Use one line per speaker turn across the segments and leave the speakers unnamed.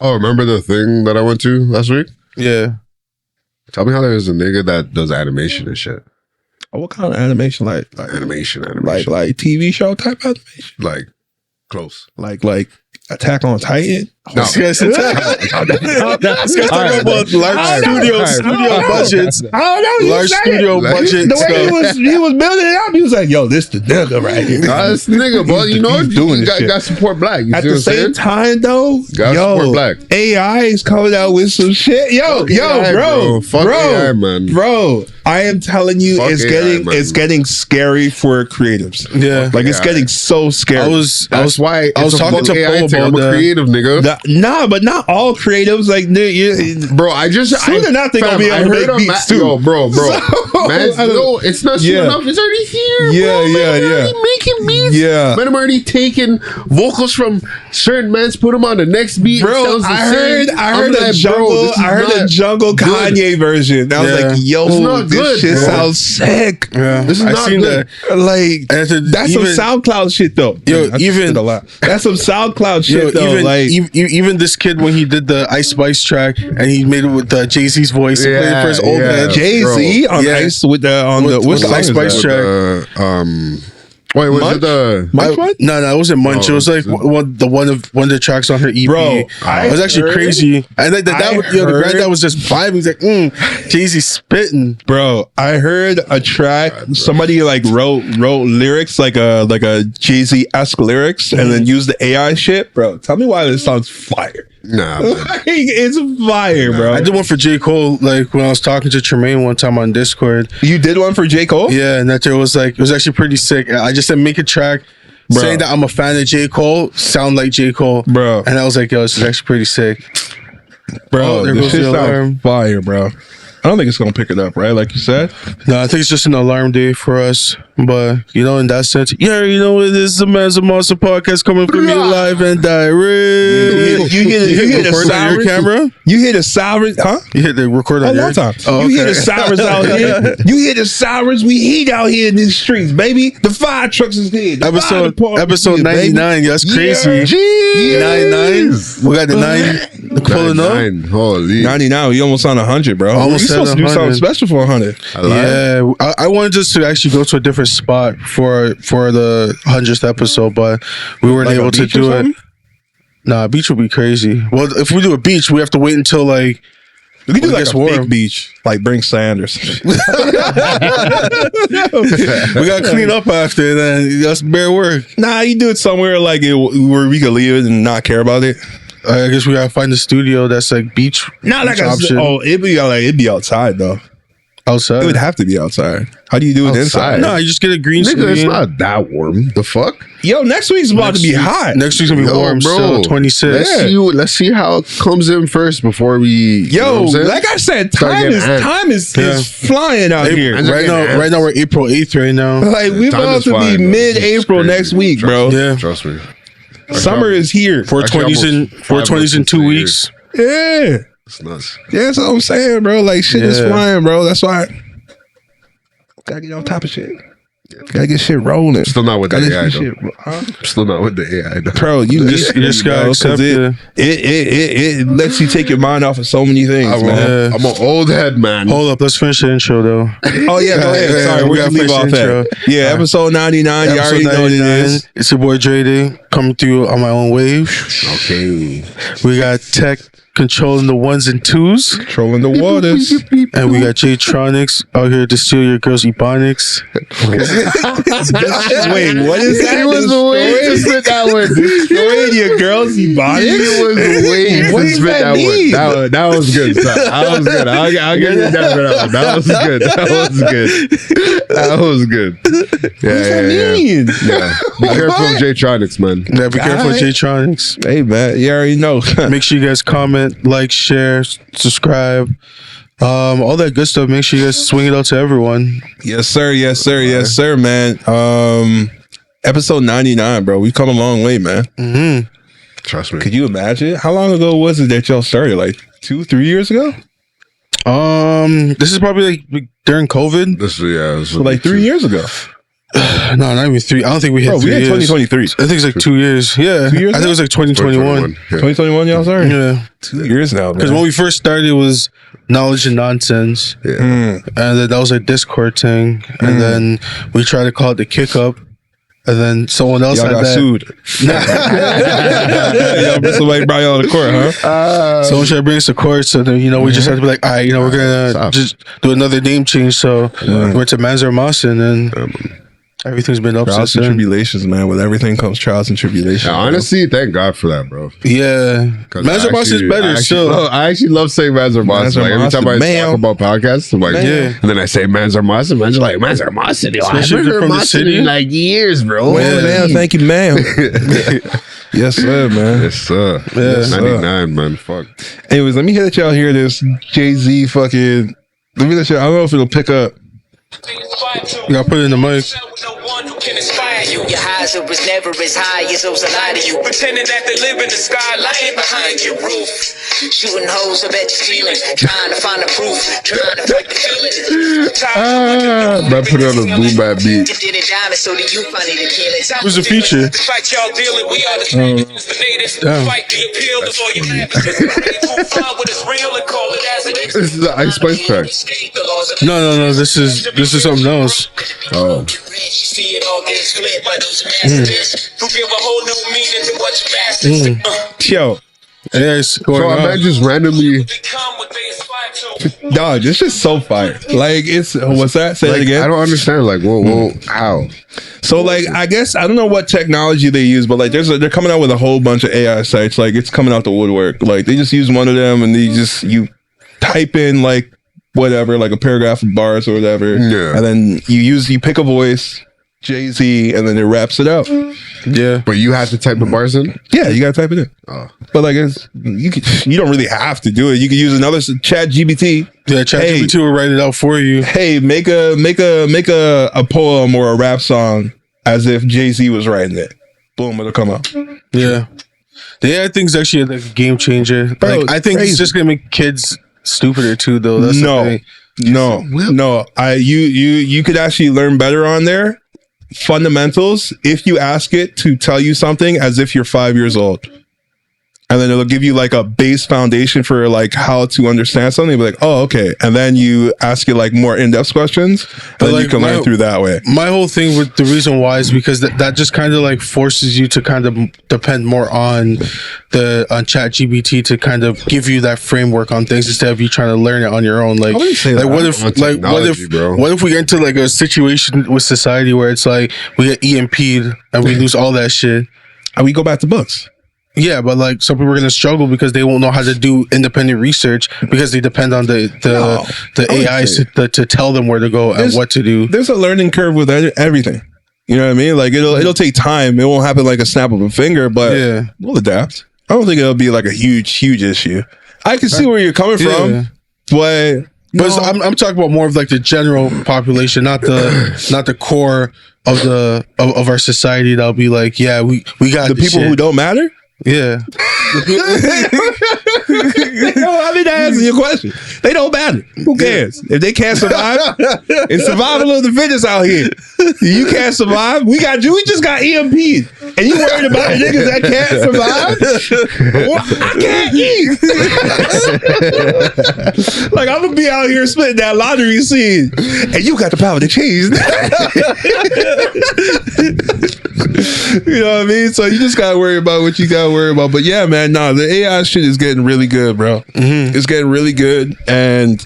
Oh, remember the thing that I went to last week?
Yeah.
Tell me how there's a nigga that does animation and shit.
Oh, what kind of animation? Like
Animation.
like TV show type animation?
Like close.
Like Attack on Titan?
No.
This guy's talking about large studio budgets.
I don't know.
Large studio budget
The way
stuff.
he was building it up, he was like, "Yo, this the nigga right here."
This nigga, but you know,
he's doing
you
this shit.
got support black. You
At
see
the
what I'm
same
saying?
time, though,
Gotta support black.
AI is coming out with some shit.
Fuck AI, bro. Fuck AI, man.
Bro, I am telling you,
Fuck AI, man.
it's getting scary for creatives.
Yeah.
Like it's
AI.
getting so scary.
I was
Why
I was
it's a
talking to
fucking AI
Paul
thing.
about
I'm a
that.
creative nigga.
Nah, but not all creatives. Like,
Bro, I just
soon enough they gonna be able to make beats too.
Yo, bro.
So,
Man, no, it's not soon enough. It's already here.
Yeah,
bro.
yeah,
Man,
yeah.
already making beats.
Yeah.
Man, I'm already taking vocals from certain mans, put them on the next beat.
Bro,
it sounds the same.
I heard
I'm
the
like,
jungle.
bro, this is
I heard the
not
jungle
good.
Kanye version. I was
Yeah.
like, yo,
It's not
this
good,
shit
bro.
sounds sick.
Yeah.
This is
I
not
seen
good.
that.
Like
And
that's
even-
some SoundCloud shit though.
Yo,
I
even-
did a lot. That's some SoundCloud shit
Yo,
though.
even,
like
even this kid when he did the Ice Spice track and he made it with Jay-Z's voice, he played it for his old man.
Jay-Z on
Yeah.
Ice with the
With the
song
Ice
is
Spice
that?
track.
Wait, was
Munch?
it the
Munch one?
No, it wasn't Munch.
Oh,
it was like one of the tracks on her EP.
Bro,
it was actually crazy. And like the granddad was just vibing. He's like, Jay-Z spitting.
Bro, I heard a track. Somebody like wrote lyrics like a Jay-Z-esque lyrics, and then used the AI shit. Bro, tell me why this song's fire.
Nah, man.
Like, it's fire, bro.
I did one for J. Cole, like when I was talking to Tremaine one time on Discord.
You did one for J. Cole?
Yeah, and that there was like, it was actually pretty sick. I just said make a track
Bro.
saying that I'm a fan of J. Cole, sound like J. Cole.
Bro.
And I was like, yo, this is actually pretty sick.
Bro,
Oh, there
this
goes
shit
the alarm.
sounds fire, bro. I don't think it's gonna pick it up, right? Like you said.
No, I think it's just an alarm day for us. But, you know, in that sense, yeah, you know, it is the Man's a Monster podcast coming from you live and direct.
You hear the
record on your
sirens?
camera?
You hear the sirens? Huh?
You hit the record
A
on your
long time.
Oh,
You hear
okay.
the sirens out here. You hear the sirens. We heat out here in these streets, baby. The fire trucks is here. The fire department
Episode
is here, baby.
99. Yeah, that's crazy.
Yeah.
99. We got the 9 pulling up.
99. Holy.
99. We almost on 100, bro.
Almost
we supposed to do
100.
something special for 100.
Yeah, I wanted us to actually go to a different spot for the 100th episode, but we weren't
Like a
able to
beach or
do it.
something?
Nah, beach would be crazy. Well, if we do a beach, we have to wait until like
We can do
Well,
like
guess
a
what?
fake beach, like bring sand or something.
we gotta clean up after. Then that's bare work.
Nah, you do it somewhere like where we could leave it and not care about it.
I guess we gotta find a studio that's like beach.
Not like
beach option
it'd be outside though.
outside.
It would have to be outside. How do you do it inside?
No, you just get a green
Nigga, it's
screen.
not that warm. The fuck?
Yo, next week's about to be hot.
Next week's gonna be
Yo,
warm,
bro.
still 26.
Let's see how it comes in first before we. you know
Yo,
what I'm saying?
like I said,
Start
time
getting
is
amped.
is flying out here.
and-
Right now we're April 8th right now.
Like we
Time
about
is
to
flying,
be
bro.
mid-April
It's
next
crazy.
week, bro.
Yeah.
Trust me.
Summer is here.
420s in 420s in 2 weeks.
Yeah,
It's nuts.
yeah, that's what I'm saying, bro. Like shit is
Yeah.
flying, bro. That's why gotta get on top of shit. Gotta get shit rolling.
Still not with the
Gotta
AI
get
though.
shit, huh?
Still not with the AI though.
Bro, you
just gotta accept
it lets you take your mind off of so many things, man.
I'm an old head man.
Hold up, let's finish the intro though.
Oh yeah, go ahead.
Yeah,
Sorry,
we
we're
gotta
gonna leave
finish
off
the
that.
intro.
Yeah, episode 99. You
Episode
already know what it
99.
is.
It's your boy Dreday coming through on my own wave.
Okay.
We got Tech controlling the ones and twos.
Trolling the waters.
And we got J-Tronics out here to steal your girl's ebonics.
Wait, what is that?
It was the way to spit that one.
Destroying your girls, ebonics?
It was the way
What
to
does
spit
that
that
mean?
one. That was good. That was good. I'll give you that for that one. That was good. That was good. That was good. Yeah,
What does that mean?
Yeah. Be careful of J-Tronics, man.
Yeah, be careful with
Alright.
J-Tronics.
Hey, man, you already know.
Make sure you guys comment, like, share, subscribe. All that good stuff. Make sure you guys swing it out to everyone.
Yes, sir. Yes, sir. Yes, sir, man. Episode 99, bro. We come a long way, man.
Mm-hmm.
Trust me.
Could you imagine? How long ago was it that y'all started? Like 2-3 years ago?
This is probably like during COVID.
This
So like 3 years ago.
No, not even 3. I don't think we hit 3
we had
years.
2023.
I think it's like 2 years. Yeah.
2 years
I think it was like 2021.
2021, y'all sorry?
Yeah.
2 years now,
Because when we first started, it was knowledge and nonsense.
Yeah.
And then that was a Discord thing. And then we tried to call it the kick up. And then someone else
y'all
had
got
that.
sued. Somebody brought y'all to court, huh?
Someone tried to bring us to court. So then, we just had to be like, all right, we're going to just do another name change. So we went to Mossin and everything's been up
Trials
since
and
then.
tribulations, man. With everything comes trials and tribulations.
Yeah, honestly, thank God for that, bro.
Yeah. Mossin is better still.
I actually love saying Mossin. Like every time I talk about podcasts, I'm like,
Yeah.
and then I say Mossin. Man's like, Mossin. I
Especially
haven't heard
from the
Mossin
city.
in like years, bro.
Well, man, thank you, ma'am. Yes, sir, man.
Yes, sir.
Yes,
sir.
99, man. Fuck.
Anyways, let me let y'all hear this Jay-Z fucking. Let me let y'all. I don't know if it'll pick up.
You gotta put it in the mic.
Your highs was never as high as those a lie to you. Pretending that they live in the sky, lying behind your roof. Shooting holes up at your ceiling, trying to find the proof, trying to fight the feeling.
Man, put it on a boom bap beat.
Did it down so that you find it a killing.
Who's the feature?
Fight y'all dealing, we are the trainers, the natives.
Damn.
Fight the appeal before you have it. Move on what is real and call it as it is.
This is the Ice Spice track.
No. This is something else.
Oh.
See it all gets split by those masters who give a whole new meaning to what you masters.
Yo,
Yeah, it's going
So I
on.
man just randomly,
They come what they aspire to.
dog, this is so fire. Like, it's what's that? Say it
like,
again.
I don't understand. Like, whoa, how?
So like, I guess I don't know what technology they use, but like, they're coming out with a whole bunch of AI sites. Like, it's coming out the woodwork. Like, they just use one of them, and you type in like whatever, like a paragraph of bars or whatever,
Yeah.
and then you pick a voice, Jay-Z, and then it raps it out.
Yeah.
But you have to type the bars in?
Yeah, you gotta type it in.
Oh.
But like, you don't really have to do it. You can use another Chat GPT.
Yeah, ChatGPT will write it out for you.
Hey, make a poem or a rap song as if Jay-Z was writing it. Boom, it'll come out.
Yeah. The AI thing's actually like a game changer.
Bro,
Like, I think
crazy.
it's just gonna make kids stupider too, though. That's the thing.
No. You could actually learn better on there. Fundamentals, if you ask it to tell you something as if you're 5 years old. And then it'll give you like a base foundation for like how to understand something. You'll be like, oh, okay. And then you ask it like more in-depth questions.
But
Then you
like,
can learn through that way.
My whole thing with the reason why is because that just kind of like forces you to kind of depend more on ChatGPT to kind of give you that framework on things instead of you trying to learn it on your own. Like,
I wouldn't say
like
that.
what if
On technology, bro.
what if we get into like a situation with society where it's like we get EMP'd and we lose all that shit?
And we go back to books.
Yeah, but like some people are gonna struggle because they won't know how to do independent research because they depend on the AI to tell them where to go and what to do.
There's a learning curve with everything. You know what I mean? Like it'll take time. It won't happen like a snap of a finger, but
Yeah.
we'll adapt. I don't think it'll be like a huge issue. I can see where you're coming
Yeah.
from, but
But I'm talking about more of like the general population, not the core of our society. That'll be like, yeah, we got
the people who don't matter.
yeah.
I mean, that answers your question. They don't matter. Who cares? If they can't survive, it's survival of the fittest out here. You can't survive. We just got EMP'd. And you worried about the niggas that can't survive? Well, I can't eat. Like, I'm going to be out here splitting that lottery seed. And you got the power to change that. You know what I mean? So you just gotta worry about what you gotta worry about. But yeah, man, the AI shit is getting really good, bro. It's getting really good. And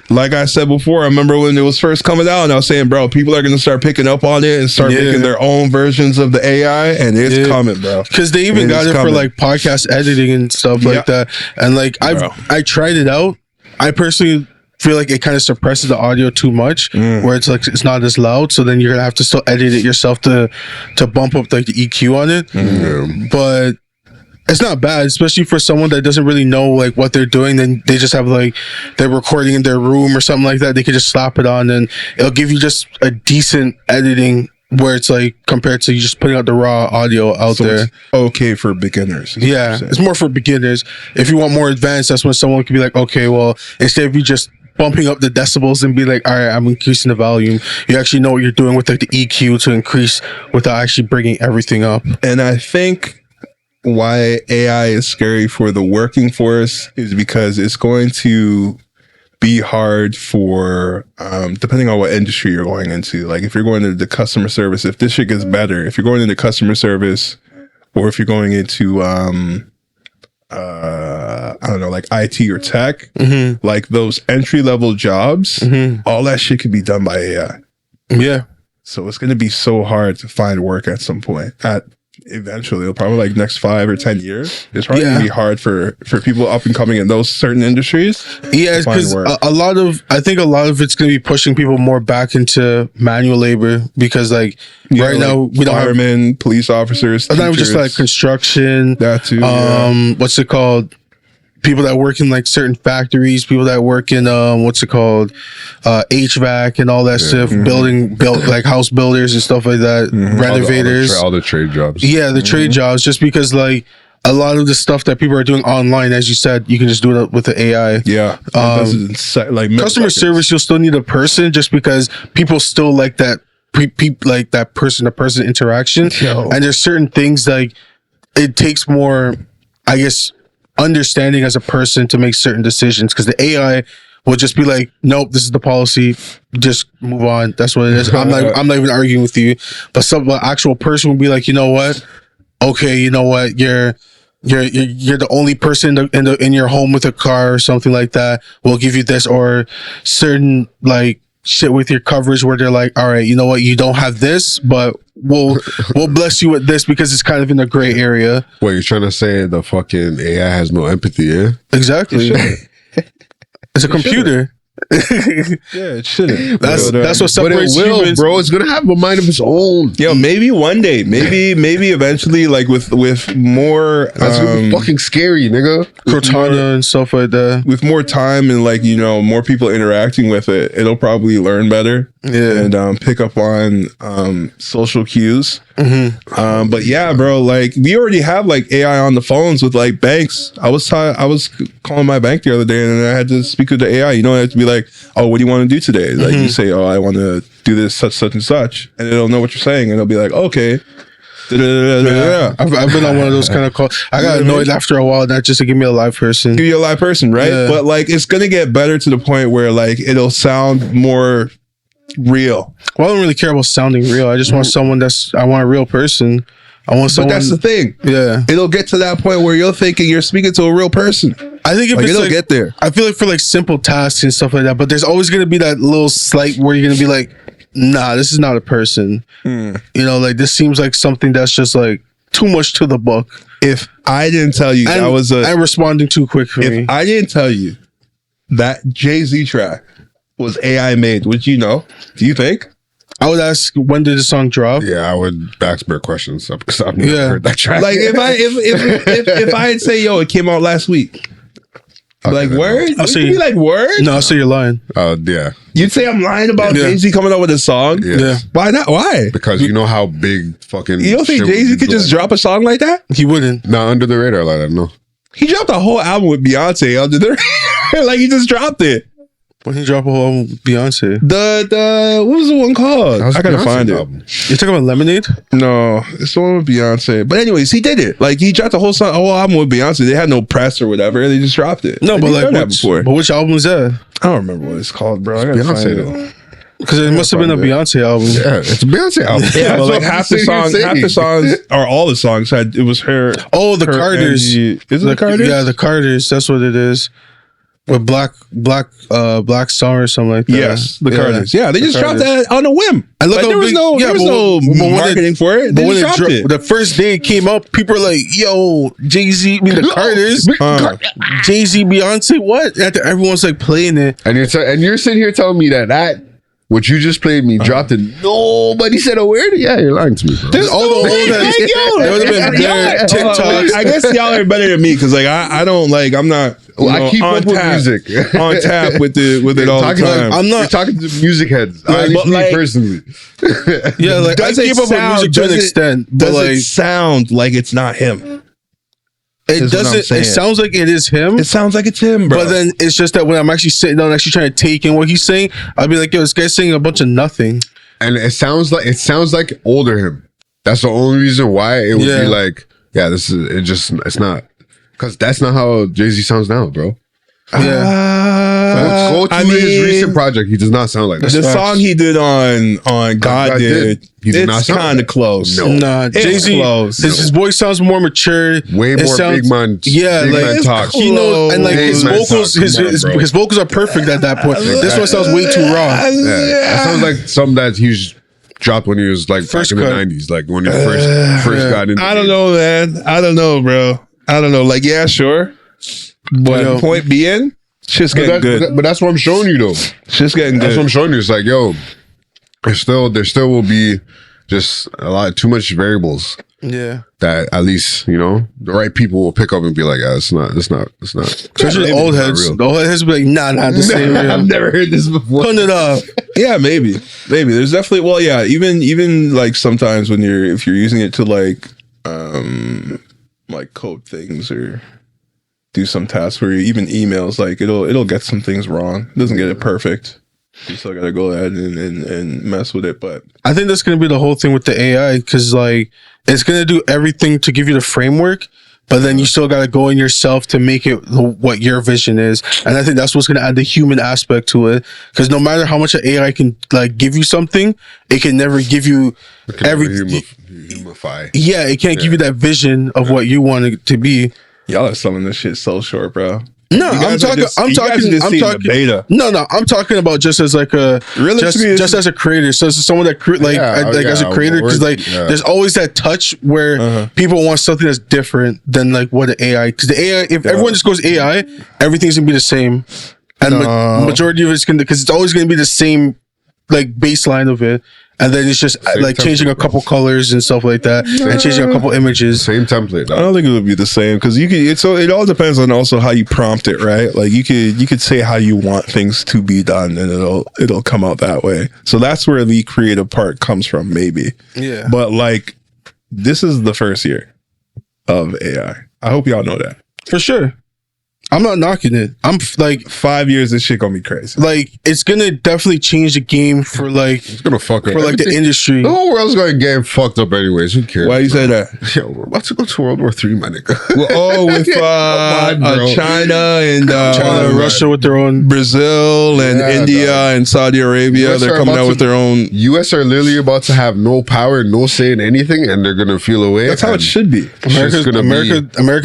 like I said before, I remember when it was first coming out, and I was saying, bro, people are gonna start picking up on it and start making their own versions of the AI, and it's coming, bro.
Because they even got it for like podcast editing and stuff like that. And like I tried it out. I personally feel like it kind of suppresses the audio too much, where it's like it's not as loud. So then you're gonna have to still edit it yourself to bump up like the EQ on it. But it's not bad, especially for someone that doesn't really know like what they're doing. Then they just have like they're recording in their room or something like that. They could just slap it on, and it'll give you just a decent editing. Where it's like compared to you just putting out the raw audio out there.
It's okay for beginners.
Yeah, it's more for beginners. If you want more advanced, that's when someone could be like, okay, well, instead of you just bumping up the decibels and be like, all right, I'm increasing the volume. You actually know what you're doing with like the EQ to increase without actually bringing everything up.
And I think why AI is scary for the working force is because it's going to be hard for, depending on what industry you're going into. Like if you're going into the customer service, if this shit gets better, if you're going into customer service, or if you're going into, I don't know, like IT or tech, like those entry level jobs, all that shit could be done by AI.
Yeah.
So it's going to be so hard to find work at some point. Eventually, it'll probably like next 5 or 10 years. It's probably going to be hard for people up and coming in those certain industries.
Yeah, because I think a lot of it's going to be pushing people more back into manual labor because like right now we don't have
firemen, police officers,
teachers. Not just like construction.
That too.
What's it called? People that work in like certain factories, people that work in HVAC and all that stuff, build like house builders and stuff like that, renovators,
all the trade jobs.
Yeah, the trade jobs. Just because like a lot of the stuff that people are doing online, as you said, you can just do it with the AI.
Yeah,
like customer service, you'll still need a person just because people still like that like that person to person interaction. And there's certain things like it takes more, I guess, understanding as a person to make certain decisions because the AI will just be like, nope, this is the policy, just move on. That's what it is. I'm not even arguing with you. But some actual person will be like, you know what? Okay, you know what? You're the only person in your home with a car or something like that. We'll give you this, or certain like shit with your coverage where they're like, all right, you know what? You don't have this, but we'll bless you with this because it's kind of in the gray area.
Wait, you're trying to say the fucking AI has no empathy, yeah?
Exactly. It's a computer.
Yeah, it shouldn't.
That's what separates
but it will,
humans,
bro. It's gonna have a mind of its own.
Yo, maybe one day, maybe eventually, like with more.
That's gonna be fucking scary, nigga.
Cortana and stuff like that.
With more time and like more people interacting with it, it'll probably learn better. Yeah, and pick up on social cues. But yeah, bro, like we already have like AI on the phones with like banks. I was calling my bank the other day and I had to speak with the AI. You know, I had to be like, oh, what do you want to do today? Like you say, oh, I want to do this, such and such, and it'll know what you're saying and it'll be like, okay.
Yeah. I've been on one of those kind of calls. I got annoyed after a while, not just to give me a live person.
Give you a live person, right? Yeah. But like it's gonna get better to the point where like it'll sound more real.
Well, I don't really care about sounding real. I just want someone I want a real person. I want someone.
But that's the thing.
Yeah.
It'll get to that point where you're thinking you're speaking to a real person.
I think if
it'll get there.
I feel like for like simple tasks and stuff like that, but there's always going to be that little slight where you're going to be like, nah, this is not a person. You know, like this seems like something that's just like too much to the book.
If I didn't tell you
that was I'm responding too quick for me.
If I didn't tell you that Jay-Z track was AI made, would you know? Do you think?
I would ask, when did the song drop?
Yeah, I would ask more questions because I've never heard that track.
Like if I had say, yo, it came out last week. Okay, like word?
I'll say
you like word?
No, I'll say you're lying.
Yeah.
You'd say I'm lying about Jay-Z coming out with a song?
Yeah.
Why not? Why?
Because you know how big fucking.
You don't think Jay-Z could just drop a song like that?
He wouldn't.
Not under the radar like that, no.
He dropped a whole album with Beyonce under the radar. Like he just dropped it.
When he dropped a whole album with Beyonce.
The what was the one called? I gotta find it.
You're talking about Lemonade?
No, it's the one with Beyonce. But anyways, he did it. Like he dropped a whole album with Beyonce. They had no press or whatever. They just dropped it.
No, but like but which album was that?
I don't remember what it's called, bro. I gotta find it.
Because it must have been a Beyonce album.
Yeah, it's a Beyonce album.
Yeah, but like half the songs, or all the songs it was her.
Oh, the Carters.
Is it the Carters?
Yeah, the Carters. That's what it is. With Black Summer or something like that.
Yes, the Carters. Yeah, they just dropped that on a whim.
I look,
there was no marketing for it. They just dropped it.
The first day it came up, people were like, "Yo, Jay-Z, the Carters, Jay-Z, Beyonce, what?" After everyone's like playing it,
and you're sitting here telling me that what you just played me dropped it. Nobody said a word. Yeah, you're lying to me, bro.
There's all the TikToks.
I guess y'all are better than me because like I don't like I'm not.
I keep up with music
on tap with it all the time.
I'm not talking to the music heads. But me personally.
Yeah, like I keep up with music to an extent, but
does
like
it sound like it's not him?
It doesn't. It sounds like it is him.
It sounds like it's him, bro.
But then it's just that when I'm actually sitting down, actually trying to take in what he's saying, I'll be like, yo, this guy's saying a bunch of nothing.
And it sounds like older him. That's the only reason why it would be like, yeah, it's not, because that's not how Jay-Z sounds now, bro. Go to his recent project. He does not sound like that.
The song he did on God Did. He did not sound kind of close.
No, nah, Jay-Z. His voice sounds more mature.
Way more big man.
Yeah,
big
like
man talk.
he knows, and like his vocals, his vocals are perfect at that point. This one sounds way too raw.
Yeah, that sounds like something that he dropped when he was like first back in the 90s, like when he first got into.
I don't know, man. I don't know, bro. I don't know. Like, yeah, sure. But point being, shit's getting good.
But that's what I'm showing you, though.
Shit's getting good.
That's what I'm showing you. It's like, yo, there still will be just too much variables.
Yeah.
That at least, the right people will pick up and be like, yeah, it's not.
Especially the old heads. The old heads will be like, nah, this ain't real.
I've never heard this before.
Turn it off.
Yeah, maybe. There's definitely, well, yeah, even like sometimes if you're using it to like code things or do some tasks where even emails, like it'll get some things wrong. It doesn't get it perfect. You still gotta go ahead and mess with it. But
I think that's gonna be the whole thing with the AI, because like it's gonna do everything to give you the framework, but then you still gotta go in yourself to make it what your vision is. And I think that's what's gonna add the human aspect to it. Because no matter how much an AI can like give you something, it can never give you everything. Yeah, it can't give you that vision of what you want it to be.
Y'all are selling this shit so short, bro.
No, I'm talking
beta.
No, I'm talking about just as like a just as a creator. So as someone that as a creator, because there's always that touch where people want something that's different than like what the AI. Because the AI, if everyone just goes AI, everything's gonna be the same, and majority of it's gonna, because it's always gonna be the same like baseline of it. And then it's just same like changing a couple colors and stuff like that, and changing a couple images.
Same template.
I don't think it would be the same, because it all depends on also how you prompt it, right? Like you could say how you want things to be done, and it'll come out that way. So that's where the creative part comes from, maybe. Yeah. But like, this is the first year of AI. I hope y'all know that
for sure. I'm not knocking it. I'm like
5 years. This shit gonna be crazy.
Like it's gonna definitely change the game for like
it's gonna fuck up
for like the industry.
The whole world's gonna get fucked up anyways. Who cares?
Why you say that?
Yo, we're about to go to World War III, my nigga.
With China and
Russia with their own,
Brazil and India and Saudi Arabia. They're coming out with their own.
US are literally about to have no power, no say in anything, and they're gonna feel away.
That's how it should be.
America's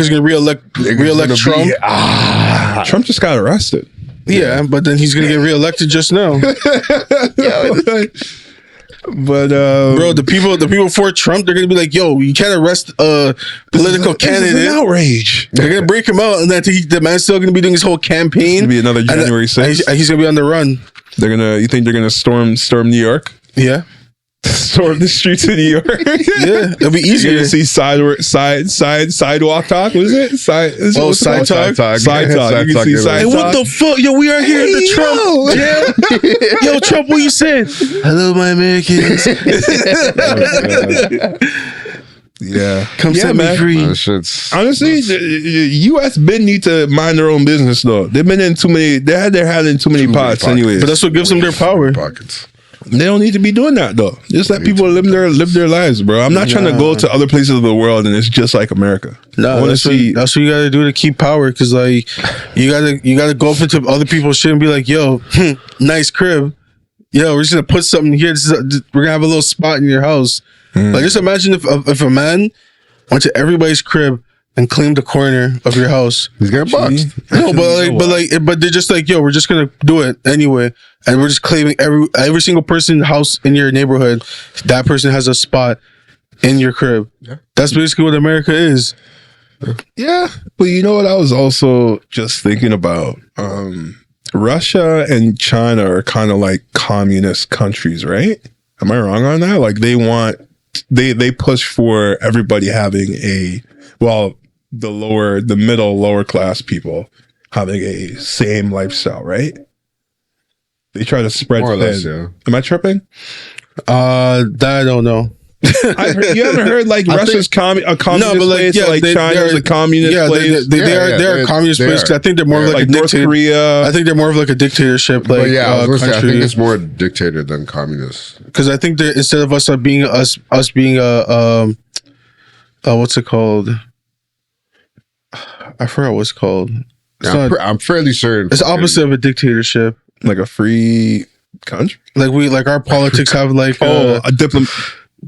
gonna re-elect Trump.
Trump just got arrested.
Yeah, but then he's gonna get reelected just now.
But
bro, the people for Trump, they're gonna be like, "Yo, you can't arrest a political candidate."
This is an outrage.
They're gonna break him out, and then the man's still gonna be doing his whole campaign.
It's gonna be another January 6th.
He's gonna be on the run.
You think they're gonna storm New York?
Yeah.
Storm the streets of New York.
Yeah, it'll be easier.
You're gonna see sidewalk talk. What is it? Side talk. Side talk. You can see side talk.
Hey, what the fuck? Yo, we are here at the Trump. Yeah. Yo, Trump, what you saying? Hello, my Americans.
Yeah,
come set me free.
Honestly, the U.S. need to mind their own business though. They've been in too many. They had their hand in too many pots, anyways.
But that's what gives them their power.
Pockets.
They don't need to be doing that though. Just let people live their lives, bro. I'm not trying to go to other places of the world and it's just like America.
No, that's what you gotta do to keep power. Because like you gotta go up into other people's shit and be like, yo, nice crib. Yo, we're just gonna put something here. We're gonna have a little spot in your house. Like just imagine if a man went to everybody's crib and claim the corner of your house.
He's getting boxed.
No, but they're just like, yo, we're just gonna do it anyway, and we're just claiming every single person house in your neighborhood. That person has a spot in your crib. Yeah. That's basically what America is.
Yeah, but you know what? I was also just thinking about Russia and China are kind of like communist countries, right? Am I wrong on that? Like they push for everybody having the middle, lower class people having a same lifestyle, right? They try to spread
more or less,
thin. Yeah. Am I tripping?
That I don't know.
You haven't heard like Russia's a communist place, like China's a communist place.
They're a communist place. 'Cause I think they're more of like a
North Korea.
I think they're more of like a dictatorship. Like,
I was gonna say, I think it's more dictator than communist.
Because I think that instead of us being what's it called? I forgot what it's called.
I'm fairly certain
it's opposite of a dictatorship,
like a free country.
Like our politics have like
a diplomat.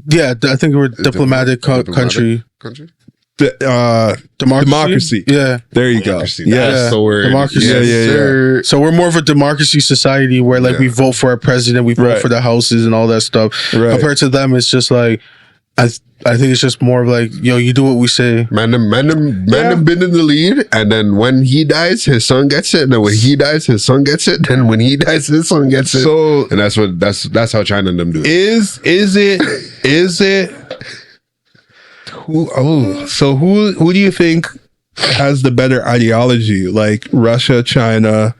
Yeah, I think we're a diplomatic country. Democracy. Yeah,
there you go.
Yeah, so we're
democracy.
Yeah.
So we're more of a democracy society where like we vote for our president, we vote for the houses and all that stuff. Right. Compared to them, it's just like I think it's just more of like, yo, you do what we say.
Man, them been in the lead, and then when he dies, his son gets it. And then when he dies, his son gets it. Then when he dies, his son gets it.
So,
and that's how China and them do it.
Is it? Who do you think has the better ideology? Like Russia, China,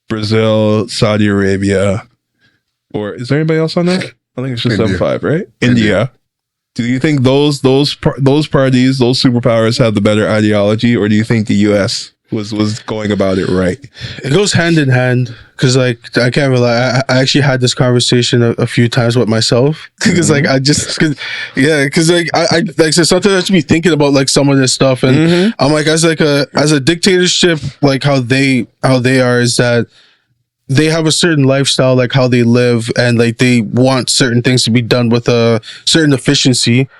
Brazil, Saudi Arabia, or is there anybody else on that? I think it's just them five, right? India. Do you think those parties, those superpowers have the better ideology, or do you think the U.S. was going about it right?
It goes hand in hand, because like I can't rely. I actually had this conversation a few times with myself, because like because like I like so sometimes I have to be thinking about like some of this stuff, and I'm like as a dictatorship, like how they are is that they have a certain lifestyle, like how they live, and like they want certain things to be done with a certain efficiency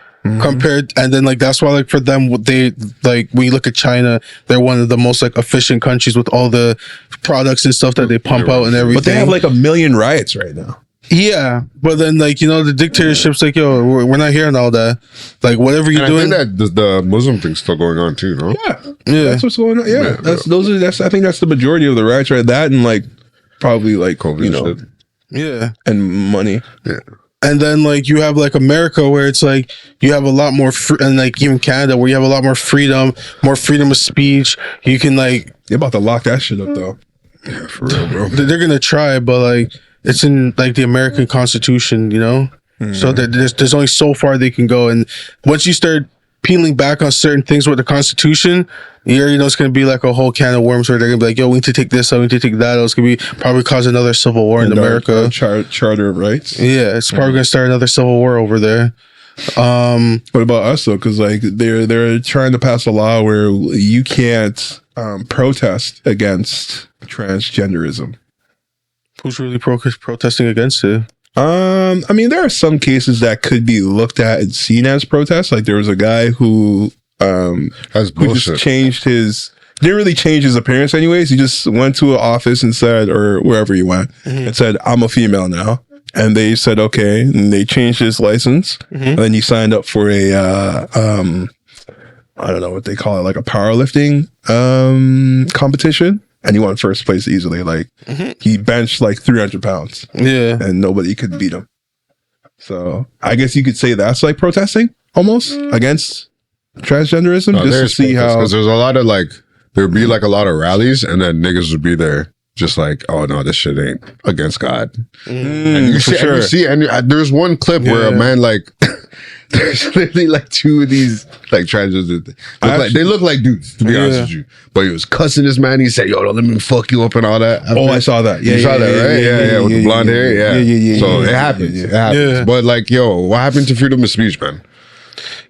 compared. And then like that's why like for them, they like when you look at China, they're one of the most like efficient countries with all the products and stuff that they pump out and everything.
But they have like 1 million riots right now.
Yeah, but then like the dictatorship's like, yo, we're not hearing all that. Like whatever you're doing.
I think that the Muslim thing's still going on too, no?
Yeah, that's what's going on. Yeah, I think that's the majority of the riots, right? That and like. Probably like
COVID
shit. And money.
Yeah.
And then like you have like America where it's like you have a lot more and like even Canada where you have a lot more freedom of speech. You can like
they're about to lock that shit up though.
Yeah, for real, bro.
They're gonna try, but like it's in like the American Constitution, So there's only so far they can go, and once you start peeling back on certain things with the Constitution, you already know it's going to be like a whole can of worms where they're going to be like, yo, we need to take this out, we need to take that out. It's going to be probably cause another civil war in America.
Charter of Rights.
Yeah, it's probably going to start another civil war over there.
What about us though? Because like they're trying to pass a law where you can't protest against transgenderism.
Who's really protesting against it?
I mean, there are some cases that could be looked at and seen as protests. Like there was a guy who just changed didn't really change his appearance anyways. He just went to an office and said, or wherever he went, and said, I'm a female now. And they said, okay. And they changed his license. And then he signed up for a, I don't know what they call it, like a powerlifting competition. And he won first place easily. Like he benched like 300 pounds.
Yeah.
And nobody could beat him. So I guess you could say that's like protesting almost against transgenderism. Just to see how.
Because there's a lot of like, there'd be like a lot of rallies and then niggas would be there just like, oh no, this shit ain't against God. And you see, there's one clip where a man like, there's literally like two of these like transgender. They look like dudes, to be honest with you. But he was cussing this man. He said, "Yo, don't let me fuck you up" and all that.
I saw that.
Yeah, you saw that, right? Yeah, with the blonde hair. Yeah. So it happens. It happens. But like, yo, what happened to freedom of speech, man?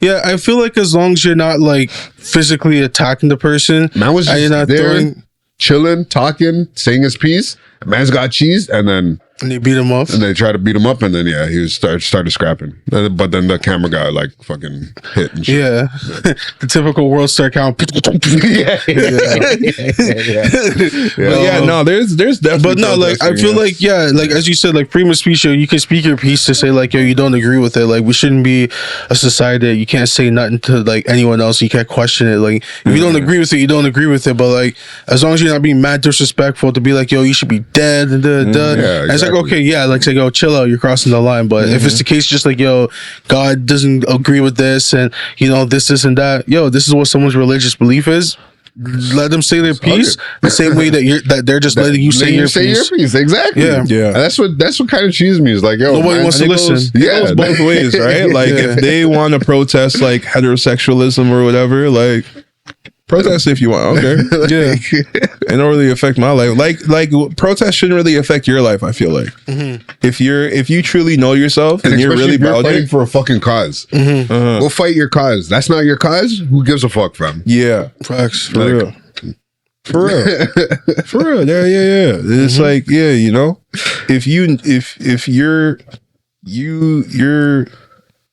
Yeah, I feel like as long as you're not like physically attacking the person,
man was just
you're not
there, chilling, talking, saying his piece. Man's got cheese, and
they beat him up.
And they tried to beat him up, and then he was started scrapping. But then the camera got like fucking hit and shit.
Yeah. The typical world star count.
But no, there's definitely.
But no, like I feel like like as you said, like freedom of speech, you can speak your piece to say like, yo, you don't agree with it. Like we shouldn't be a society that you can't say nothing to like anyone else. You can't question it. Like if you don't agree with it, you don't agree with it. But like as long as you're not being mad disrespectful to be like, yo, you should be dead and and it's like, okay, like say, yo, chill out, you're crossing the line. But if it's the case, just like, yo, God doesn't agree with this, and this and that, yo, this is what someone's religious belief is. let them say their piece the same way that they're just letting you say your piece.
Exactly.
Yeah.
And that's what kind of cheeses me. Is like, yo,
nobody wants to listen.
It goes both ways, right? Like if they want to protest like heterosexualism or whatever, like protest if you want. Okay. Yeah. It don't really affect my life. Like protest shouldn't really affect your life, I feel like. If you truly know yourself and you're really
fighting for a fucking cause. Go fight your cause. That's not your cause. Who gives a fuck, fam?
Yeah.
Facts.
For real. For real. For real. Yeah. It's like, yeah, you know, if you're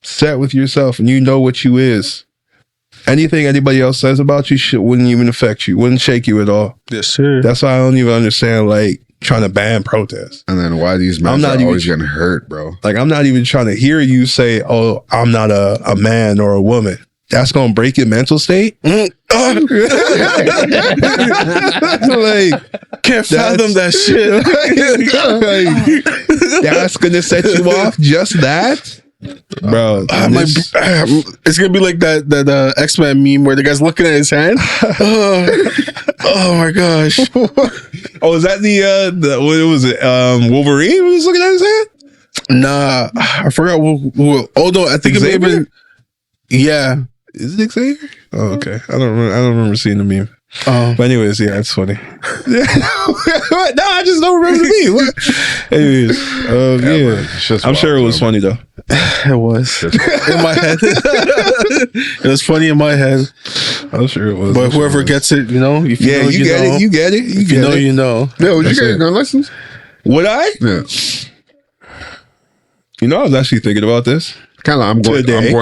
set with yourself and you know what you is, anything anybody else says about you wouldn't even affect you, wouldn't shake you at all.
Yes, sir.
That's why I don't even understand, like, trying to ban protests.
And then why these men are always getting hurt, bro.
Like, I'm not even trying to hear you say, oh, I'm not a man or a woman. That's going to break your mental state?
Like, can't fathom that shit.
Like, that's going to set you off, just that? Bro,
it's gonna be like that X-Men meme where the guy's looking at his hand. Oh my gosh!
Oh, is that the what was it? Wolverine was looking at his hand?
Nah, I forgot. Oh no, I think it may have been. Yeah,
is it Xavier? Oh, okay. I don't remember seeing the meme. But anyways, yeah, it's funny. No, I just don't remember the meme. Anyways, yeah, I'm sure it was funny though.
It was in my head. It was funny in my head.
I'm sure it was.
But whoever gets it, you know, if you know,
you get it. You get it.
If you know, you know.
Yeah, would you get a gun license?
Would I?
Yeah.
You know, I was actually thinking about this.
Kind of. I'm going to get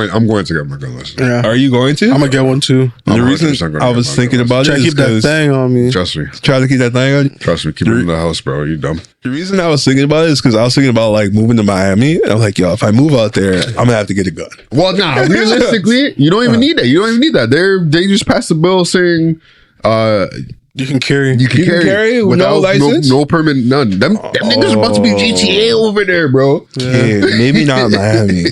my gun license.
Yeah.
Are you going to?
I'm gonna get one too.
The reason I was thinking about it is
keep that thing on me.
Trust me.
Try to keep that thing on.
Trust me. Keep it in the house, bro. You dumb.
The reason I was thinking about it is because I was thinking about like moving to Miami. And I'm like, yo, if I move out there, I'm gonna have to get a gun.
Well, nah. Realistically, you don't even need that. You don't even need that. They just passed a bill saying,
you can carry.
You can carry
without no license,
no permit, none. Them niggas about to be GTA over there, bro.
Yeah, maybe not Miami.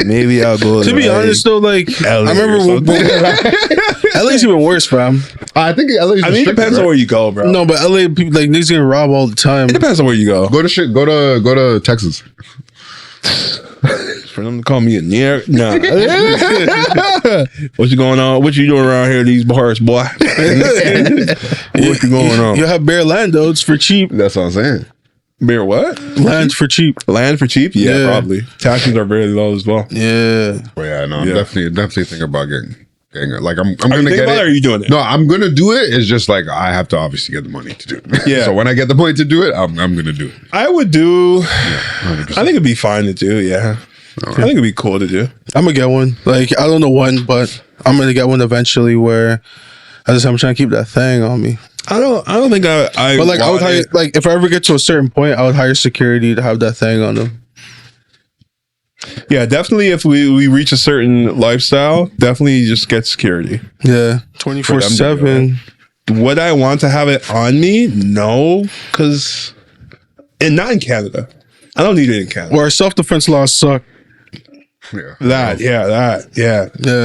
Maybe I'll go.
To be honest, though, like
LA,
I remember LA's even worse, fam.
I think LA's.
I mean, it depends on where you go, bro.
No, but LA people like niggas getting robbed all the time.
It depends on where you go.
Go to Texas.
For them to call me a nerd, nah. What you going on? What you doing around here? These bars, boy. What you going on?
You have bare land though. It's for cheap.
That's what I'm saying.
Bare what?
Land for cheap.
Land for cheap? Yeah, probably. Taxes are very low as well.
Yeah.
Well, yeah, no, I'm definitely thinking about getting it. Like I'm gonna get it.
Or are you doing it?
No, I'm gonna do it. It's just like I have to obviously get the money to do it.
Yeah.
So when I get the money to do it, I'm gonna do it.
I would do. I think it'd be fine to do. Yeah. I think it'd be cool to do.
I'm gonna get one. Like I don't know when, but I'm gonna get one eventually. Where I'm trying to keep that thing on me.
I don't think I.
But like I would hire. Like if I ever get to a certain point, I would hire security to have that thing on them.
Yeah, definitely. If we reach a certain lifestyle, definitely just get security.
Yeah, 24/7.
Would I want to have it on me? No, because not in Canada. I don't need it in Canada.
Where our self-defense laws suck.
Yeah,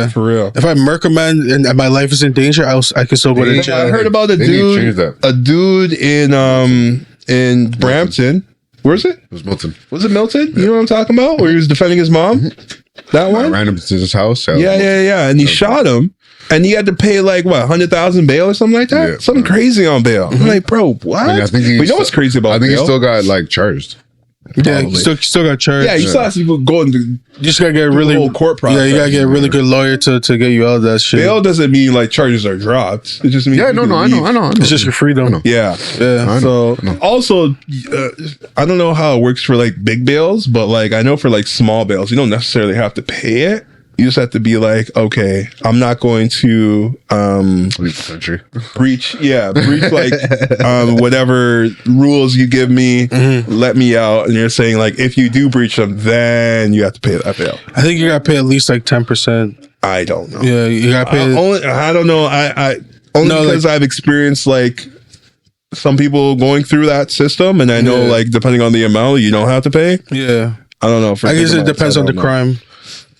for real.
If I murk a man and my life is in danger, I can still go to jail.
I heard about a dude in Brampton. Where is it?
It was Milton.
Was it Milton? You know what I'm talking about? Where he was defending his mom? That one?
I ran up to his house.
Yeah. And he shot him. And he had to pay like what, 100,000 bail or something like that? Yeah, something crazy on bail. I'm like, bro, what?
I think
you know what's crazy about bail?
I think he still got like charged.
Yeah, you still got charged.
Yeah, you still have to go into.
You just gotta get a really
whole court process.
Yeah, you gotta get a really good lawyer to get you out of that shit.
Bail doesn't mean like charges are dropped. It just means
I know.
It's just your freedom.
Yeah. So also, I don't know how it works for like big bails, but like I know for like small bails, you don't necessarily have to pay it. You just have to be like, okay, I'm not going to
leave the country.
breach like whatever rules you give me, let me out. And you're saying like, if you do breach them, then you have to pay that bail.
I think you gotta pay at least like 10%.
I don't know.
Yeah, you gotta pay.
I don't know. I only because I've experienced like some people going through that system, and I know like depending on the amount, you don't have to pay.
Yeah,
I don't know.
I guess it depends on the crime.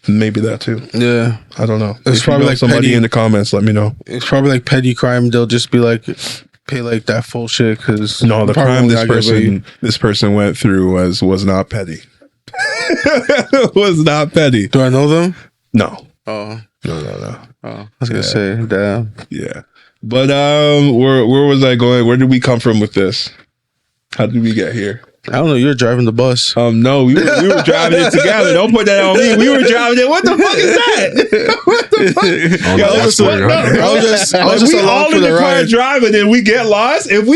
Maybe that too.
Yeah,
I don't know.
It's probably like
somebody
petty,
in the comments. Let me know.
It's probably like petty crime. They'll just be like, pay like that full shit because
no, the crime this person went through was not petty. Was not petty.
Do I know them?
No.
Oh.
No.
Oh, I was gonna say, damn.
Yeah. But where was I going? Where did we come from with this? How did we get here?
I don't know. You're driving the bus.
No, we were driving it together. Don't put that on me. We were driving it. What the fuck is that? What the fuck?
I was just
we all in the car
ride.
driving and we get lost. This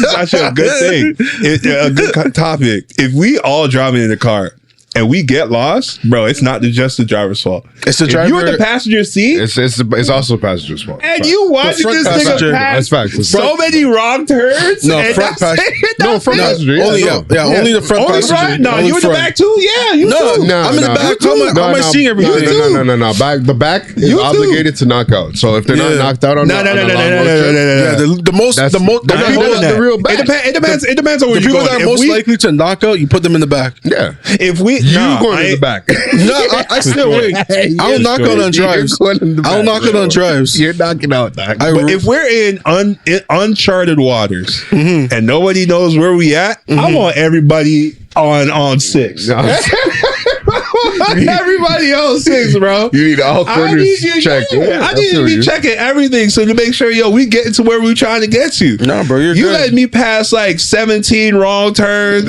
is actually a good thing. A good topic. If we all driving in the car and we get lost, bro, it's not just the driver's fault.
It's the driver.
If you in the passenger seat.
It's also the passenger's fault.
And you watching this nigga pass so many wrong turns.
No, front passenger.
No, front passenger.
Only the front passenger.
No, you in the back too? Yeah, you too.
No, I'm in the back. How am I seeing everything?
No. The back is obligated to knock out. So if they're not knocked out on
no.
The
real back.
It depends on where
the
you're
people
going.
that are most likely to knock out, you put them in the back.
Yeah.
If we
you going in the back.
No, I still wait. I don't knock out on drives. I don't knock it on drives.
You're knocking out, Doc.
But if we're in uncharted waters and nobody knows where we at, I want everybody on 6. Everybody else 6, bro.
You need all corners checked.
I need to be checking everything so to make sure, we get to where we're trying to get to.
Nah, bro, you're
you
good.
let me pass like 17 wrong turns.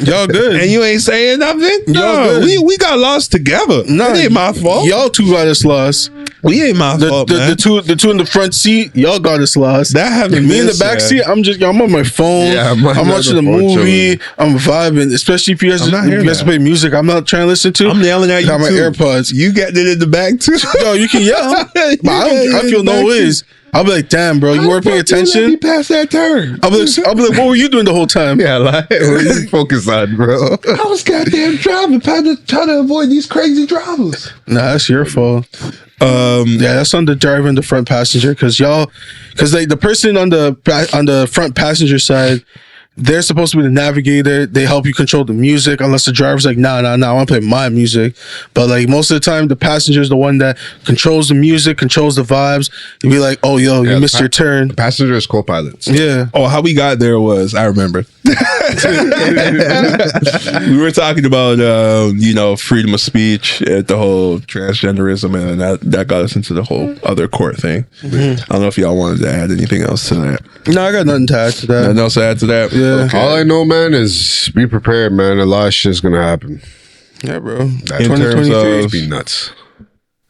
Y'all good.
And you ain't saying nothing?
Y'all good.
We got lost together.
Nah,
it ain't my fault.
Y'all two got us lost.
We ain't my fault, man.
The two in the front seat, y'all got us lost.
That haven't
me in the back seat. I'm on my phone. Yeah, I'm watching a movie. I'm vibing. Especially if you guys play music I'm not trying to listen to.
I'm yelling at you.
Got my AirPods.
You getting it in the back too?
Yo, you can yell. But I feel no ways. I'll be like, damn, bro, you weren't paying attention.
Let me pass that turn.
I'll be like, what were you doing the whole time?
Yeah, like, what are you focused on, bro?
I was goddamn driving, trying to avoid these crazy drivers.
Nah, that's your fault. Yeah, that's on the driver and the front passenger because the person on the front passenger side, they're supposed to be the navigator. They help you control the music unless the driver's like, nah, I want to play my music. But like most of the time, the passenger's the one that controls the music, controls the vibes. You'd be like, oh, yo, you missed your turn.
The passenger is co-pilots.
Yeah.
Oh, how we got there was, I remember. We were talking about, freedom of speech at the whole transgenderism, and that got us into the whole other court thing. Mm-hmm. I don't know if y'all wanted to add anything else to that.
No, I got nothing to add to that.
Nothing else to add to that?
Yeah.
Okay. All I know, man, is be prepared, man. A lot of shit's gonna happen.
Yeah, bro.
In terms of
be nuts.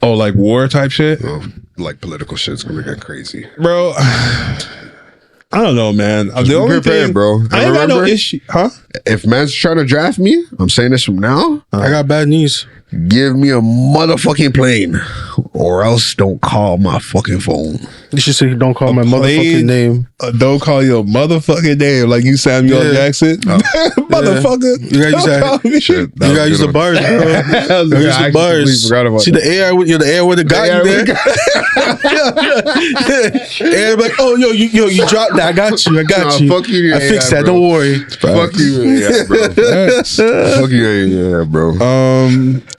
Oh, like war type shit?
Like political shit's gonna get crazy.
Bro, I don't know, man.
The only thing, bro.
I ain't got no issue. Huh?
If man's trying to draft me, I'm saying this from now.
I got bad knees.
Give me a motherfucking plane, or else don't call my fucking phone.
You should say don't call my motherfucking name.
Don't call your motherfucking name like you Samuel Jackson. Motherfucker.
You gotta use the bars, bro. Use the bars. See the AI, you're the AI with the guy there. AI like, oh, you dropped that. I got you.
Fuck you,
I fixed that. Don't worry.
Fuck you, yeah, bro. Fuck you, yeah, bro.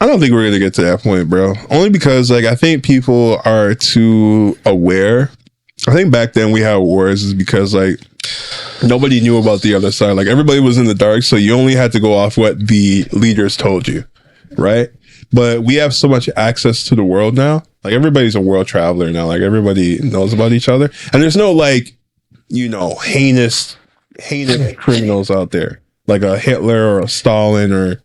I don't think we're gonna get to that point, bro. Only because I think people are too aware. I think back then we had wars is because nobody knew about the other side. Everybody was in the dark, so you only had to go off what the leaders told you, right? But we have so much access to the world now. Everybody's a world traveler now. Everybody knows about each other, and there's no heinous criminals out there like a Hitler or a Stalin or.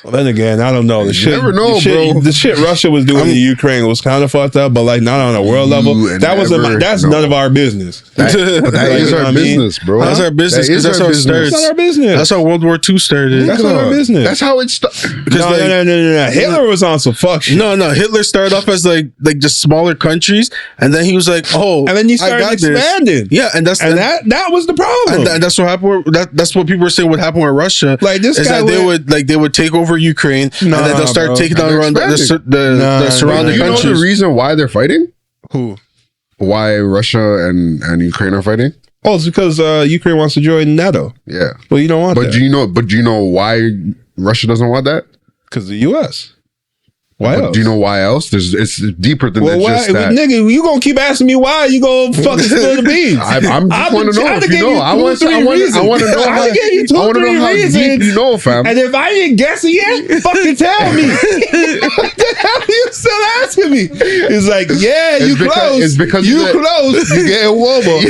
Well, then again, I don't know.
Never know, bro.
The shit Russia was doing in Ukraine was kind of fucked up, but not on a world level. That's none of our business.
That is our business, bro.
That's our business because that's how it starts.
That's our business.
That's how World War II started.
That's not our business.
That's how it started.
No. Hitler was on some fuck shit.
No. Hitler started off as just smaller countries, and then he was like, oh,
and then he started expanding.
Yeah, and
that was the problem.
And that's what happened. That's what people were saying would happen with Russia.
This guy
they would take over Ukraine, and then they'll start taking down around the surrounding countries.
You know the reason why they're fighting?
Who?
Why Russia and Ukraine are fighting?
Oh, it's because Ukraine wants to join NATO.
Yeah.
Well, you don't want that.
Do you know why Russia doesn't want that?
Because the U.S. Why else?
Do you know why else? It's deeper than
why,
just that.
Nigga, you gonna keep asking me why? You gonna fucking spill the beans?
I just want to know if you know. I want to know how deep you know, fam.
And if I didn't guess it yet, fucking tell me. What the hell are you still asking me? It's like, yeah, you close.
It's because
you close.
You getting warmer.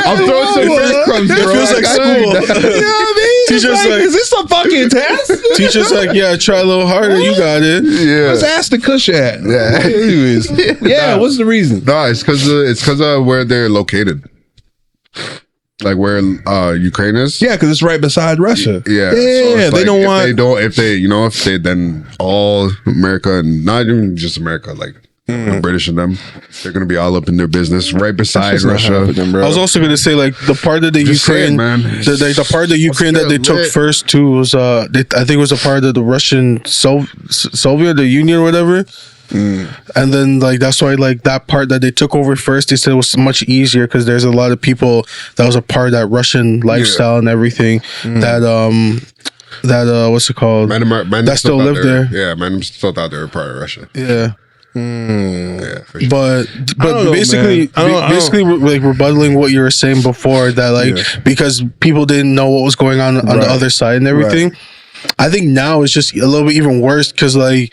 I'm throwing some breadcrumbs, bro.
It feels like school.
You know what I mean?
Teacher's like,
is this a fucking test?
Teacher's like, yeah, try a little harder. You got it.
Yeah.
Let's ask the Kush at.
Yeah.
Anyways. Yeah, what's the reason?
No, it's because of where they're located. Like where Ukraine is.
Yeah, because it's right beside Russia.
Yeah.
Yeah,
So
they don't want.
if they then all America, and not even just America, like the British and them, they're gonna be all up in their business right beside Russia.
I was also gonna say, like, the part of the Ukraine,
man.
the part of the Ukraine that they took first too was I think it was a part of the Russian Soviet, the Union or whatever. And then like that's why like that part that they took over first, they said it was much easier because there's a lot of people that was a part of that Russian lifestyle and everything that what's it called? That still lived there.
Yeah, man, still thought they were part of Russia.
Yeah.
Yeah, for sure.
But
know,
basically, basically, like rebuttaling what you were saying before, that like because people didn't know what was going on the other side and everything. I think now it's just a little bit even worse because like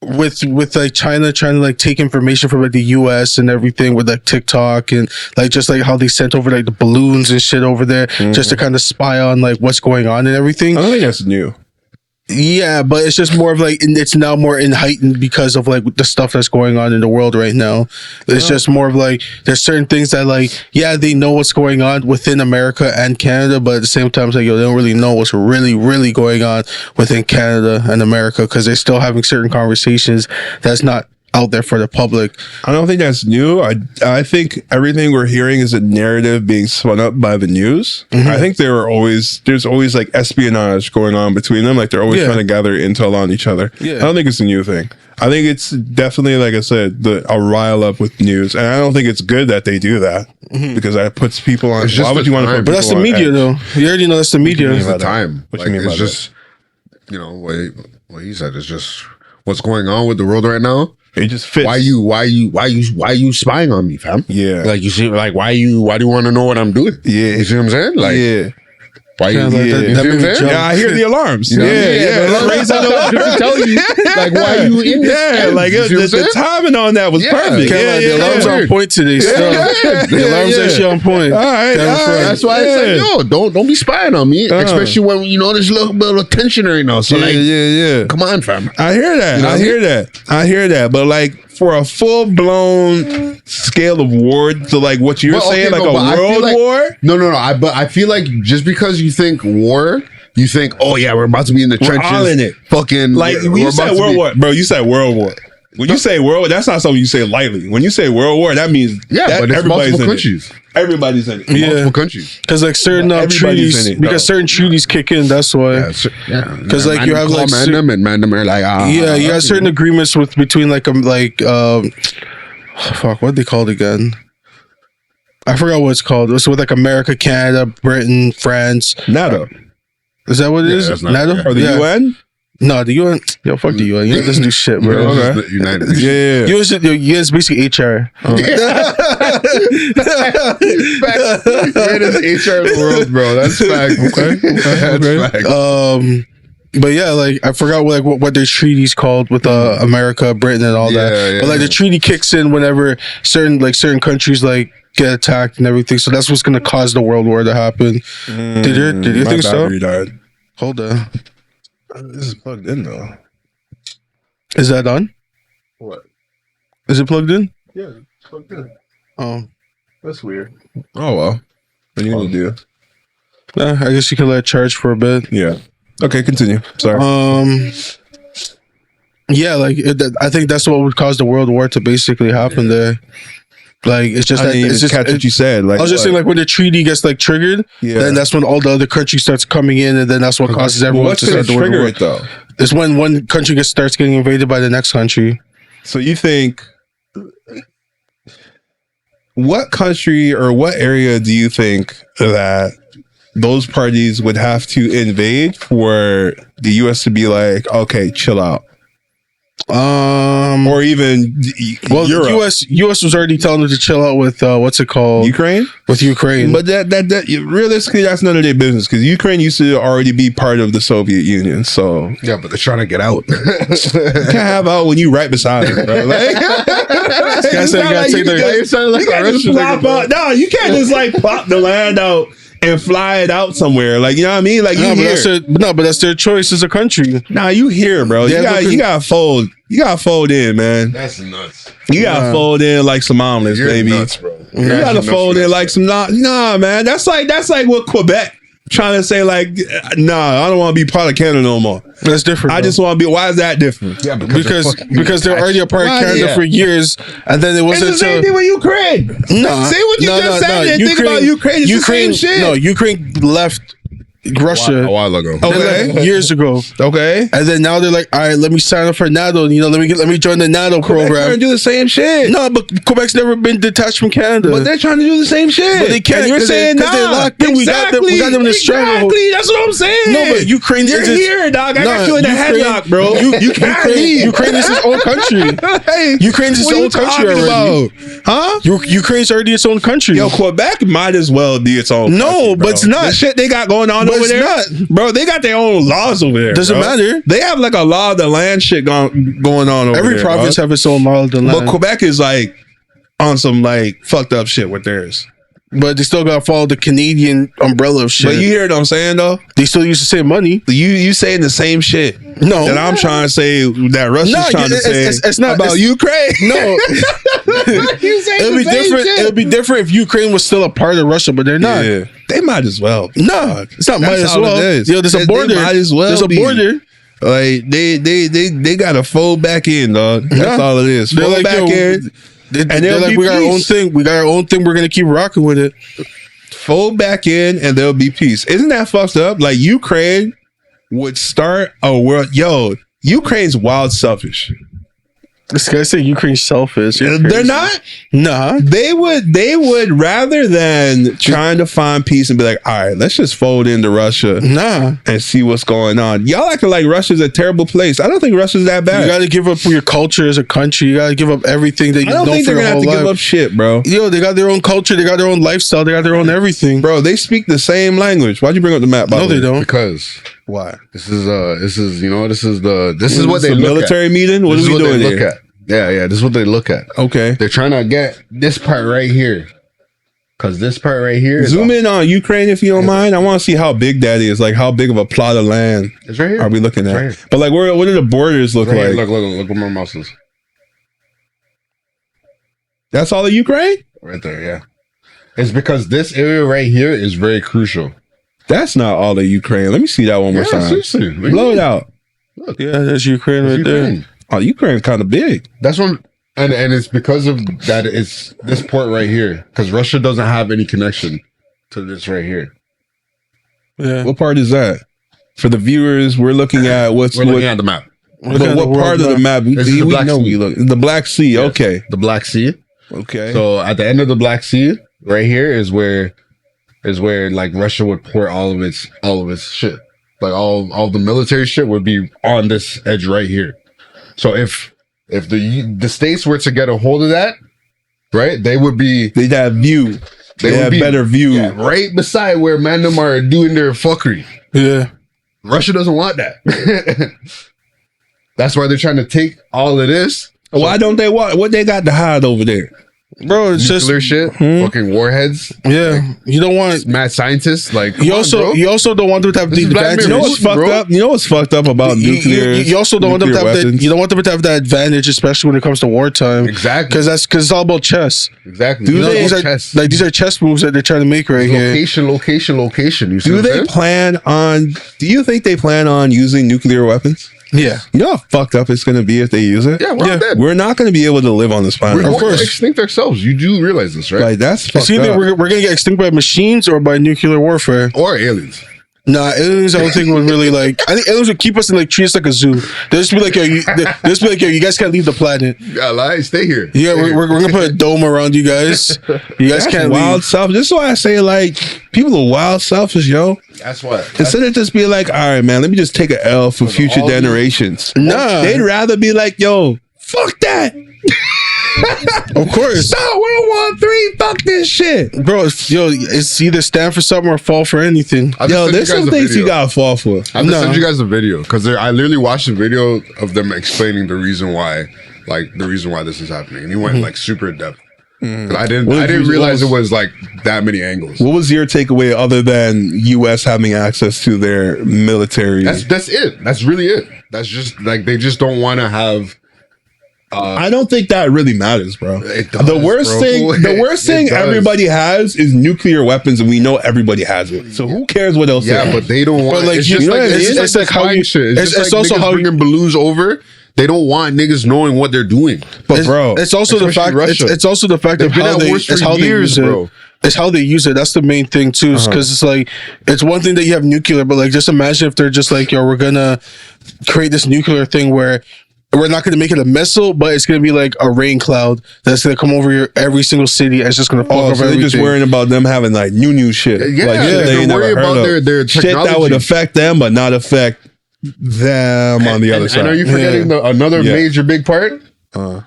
with like China trying to like take information from like the US and everything with like TikTok and like just like how they sent over like the balloons and shit over there just to kind of spy on like what's going on and everything.
I don't think that's new.
Yeah, but it's just more of like it's now more in heightened because of like the stuff that's going on in the world right now. It's just more of like there's certain things that like they know what's going on within America and Canada, but at the same time it's like they don't really know what's really going on within Canada and America because they're still having certain conversations that's not out there for the public.
I don't think that's new. I think everything we're hearing is a narrative being spun up by the news. I think there's always like espionage going on between them. Like they're always trying to gather intel on each other. I don't think it's a new thing. I think it's definitely, like I said, a rile up with news. And I don't think it's good that they do that because that puts people on. Why would you want to put people on?
But that's the media though. You already know that's the media.
It's the time.
What
Like,
you mean
it's
by
just, what he said is just what's going on with the world right now.
It just fits.
Why you spying on me, fam?
Yeah.
Like you see, like why do you want to know what I'm doing?
Yeah.
You see what I'm saying? Like why you?
Like
You see what I'm saying?
Yeah, I hear the alarms.
You know?
The
Raisins to tell you like why you in this?
Yeah, like the timing on that was perfect.
The alarms are on point today. The alarms actually on point.
All right.
That's why it's like, yo, don't be spying on me, especially when there's a little bit of tension right now. So come on, fam.
I hear that. I hear that. But like for a full blown scale of war to like what you're saying, like a world war.
No. But I feel like just because you think war, you think, oh yeah, we're about to be in the trenches.
All in it.
Fucking
like when you said world war, bro. You said world war. When you say world, that's not something you say lightly. When you say world war, that means
but it's multiple countries.
Everybody's in it.
Multiple countries.
Because like certain treaties, certain treaties kick in. That's why. Because like you have like
Mandem are like
you have certain agreements between like fuck, what they called again? I forgot what it's called. It's with like America, Canada, Britain, France.
NATO.
Is that what it is? NATO
or the UN?
No, the UN. Yo, fuck the UN. UN doesn't do shit, bro.
Okay. United.
UN is basically HR.
It is HR of the world, bro. That's fact. Okay. That's fact.
But yeah, like I forgot what their treaties called with America, Britain, and all that. But like the treaty kicks in whenever certain countries like get attacked and everything. So that's what's gonna cause the world war to happen. Did you think so?
Died.
Hold on.
This is plugged in though.
Is that on?
What?
Is it plugged in?
Yeah, it's plugged in.
Oh,
that's weird.
Oh well.
What are you gonna do?
I guess you can let it charge for a bit.
Yeah. Okay, continue. Sorry.
Yeah, like I think that's what would cause the world war to basically happen there. Like it's just
it's just catch what you said. Like
I was just saying, like when the treaty gets like triggered, then that's when all the other countries starts coming in, and then that's what causes everyone to start doing
trigger it though.
It's when one country starts getting invaded by the next country.
So you think what country or what area do you think that those parties would have to invade for the U.S. to be like, okay, chill out. Or even Europe.
US was already telling them to chill out with what's it called?
Ukraine?
With Ukraine.
But that realistically, that's none of their business because Ukraine used to already be part of the Soviet Union. So
yeah, but they're trying to get out.
You can't have out when you right beside it, bro. Like, no, you can't just like plop the land out and fly it out somewhere. Like, you know what I mean? Like,
but that's their choice as a country.
Nah, you here, bro. You gotta fold. You gotta fold in, man.
That's nuts.
You gotta fold in like some omelets, baby.
Nuts, bro.
You gotta fold in like some nah, man. That's like what Quebec trying to say, like, nah, I don't want to be part of Canada no more.
That's different.
I just want to be. Why is that different?
Yeah,
because they're already a part of Canada for years, and then it wasn't.
It's the same thing with Ukraine.
No,
say what you just said. And think about Ukraine. It's the same shit.
No, Ukraine left Russia
a while ago.
Okay, years ago.
Okay,
and then now they're like, all right, let me sign up for NATO. You know, let me join the NATO program.
They're trying to do the same shit.
No, but Quebec's never been detached from Canada.
But they're trying to do the same shit.
But they can't.
And you're saying
they're locked in.
Exactly.
We got them in the stranglehold.
Exactly. That's what I'm saying.
No, but Ukraine.
You're here, dog. I got you in the headlock, bro. You can't leave.
Ukraine is its own country.
Hey,
Ukraine is its own country already.
Huh?
Ukraine's already its own country.
Yo, Quebec might as well be its own.
No, but it's not.
The shit they got going on over there. Bro, they got their own laws over there.
Doesn't matter.
They have like a law of the land shit going on over there.
Every province have its own law of the land.
But Quebec is like on some like fucked up shit with theirs.
But they still gotta follow the Canadian umbrella of shit.
But you hear what I'm saying though?
They still use the same money.
You saying the same shit.
No.
That I'm trying to say that Russia's trying to say
it's not
about Ukraine.
No. It'll be different. It'll be different if Ukraine was still a part of Russia, but they're not.
Yeah. They might as well.
No, it's not might as well.
Yo,
there's a border.
Might as well
there's a border.
Like they gotta fold back in, dog. That's all it is. Fold back in.
They're like, we got our own thing. We got our own thing. We're gonna keep rocking with it.
Fold back in, and there'll be peace. Isn't that fucked up? Like Ukraine would start a world. Yo, Ukraine's wild selfish.
This guy say Ukraine's selfish.
They're not.
Nah.
They would rather than trying to find peace and be like, all right, let's just fold into Russia.
Nah.
And see what's going on. Y'all acting like Russia's a terrible place. I don't think Russia's that bad.
You got to give up your culture as a country. You got to give up everything that you know for your whole life. I don't think they're gonna have to give up
shit, bro.
Yo, they got their own culture. They got their own lifestyle. They got their own everything,
bro. They speak the same language. Why'd you bring up the map?
No, they don't.
Because
why?
This is what they look
military
at.
meeting. What are we doing here?
Yeah, this is what they look at.
Okay.
They're trying to get this part right here. Because this part right here is
zoom in on Ukraine if you don't mind. I want to see how big that is. Like how big of a plot of land
it's right here.
Are we looking at?
Right
but like what do the borders look like?
Look where my mouse is.
That's all of Ukraine?
Right there, yeah. It's because this area right here is very crucial.
That's not all of Ukraine. Let me see that one more time.
Seriously.
Blow it out.
Look. Yeah, there's Ukraine right there.
Oh, Ukraine's kind of big.
That's one, and it's because of that. It's this port right here because Russia doesn't have any connection to this right here.
Yeah.
What part is that? For the viewers, we're looking at
looking at the map.
But what part of the map? We know the Black Sea. Yes. Okay,
the Black Sea.
Okay.
So at the end of the Black Sea, right here is where like Russia would port all of its shit. Like all the military shit would be on this edge right here. So if the states were to get a hold of that, right, they'd have view. They have better view. Yeah, right beside where Mandem are doing their fuckery.
Yeah.
Russia doesn't want that. That's why they're trying to take all of this.
Why don't they want what they got to hide over there?
Bro, it's
nuclear
just
shit, fucking warheads.
Yeah, you don't want
mad scientists. Like
you also don't want them to have the advantage.
You know what's fucked up? You know what's fucked up about nuclear?
You also don't want them to have that. You don't want them to have that advantage, especially when it comes to wartime.
Exactly,
because it's all about chess.
Exactly.
These are chess moves that they're trying to make right here.
Location. You see
do you think they plan on using nuclear weapons?
Yeah.
You know how fucked up it's going to be if they use it?
Yeah, dead.
We're not going to be able to live on this planet.
We're going to extinct ourselves. You do realize this, right?
Like, that's fucked
up. We're going to get extinct by machines or by nuclear warfare.
Or aliens.
Nah, aliens, I don't think would really like. I think aliens would keep us and like treat us like a zoo. They'll just be like, yo, you guys can't leave the planet.
Yeah, lie, stay here.
Yeah, we're gonna put a dome around you guys. You guys can't
wild
leave.
self. This is why I say like people are wild selfish, yo.
That's what.
Instead of just being like, all right, man, let me just take an L for future generations.
Nah,
They'd rather be like, yo, fuck that.
Of course.
Stop World War III. Fuck this shit.
Bro, it's either stand for something or fall for anything.
Yo, there's some things you gotta fall for.
I have to send you guys a video because I literally watched a video of them explaining the reason why this is happening, and he went like super in depth. I didn't realize it was like that many angles.
What was your takeaway other than U.S. having access to their military?
That's it. That's really it. That's just like they just don't want to have.
I don't think that really matters, bro.
It does,
the worst thing everybody has is nuclear weapons, and we know everybody has it. So who cares what else?
Yeah, but they don't want.
But like,
it's just like it's like how you. It's also how bringing balloons over. They don't want niggas knowing what they're doing.
But bro,
it's also the fact. It's also the fact of how they use it. It's how they use it. That's the main thing too, because it's like it's one thing that you have nuclear, but like just imagine if they're just like, yo, we're gonna create this nuclear thing where. We're not going to make it a missile, but it's going to be like a rain cloud that's going to come over every single city and it's just going to fuck over everything.
They're just worrying about them having like new shit.
Yeah,
like,
they're worried about their technology.
Shit that would affect them, but not affect them on the other side.
And are you forgetting another major big part? Look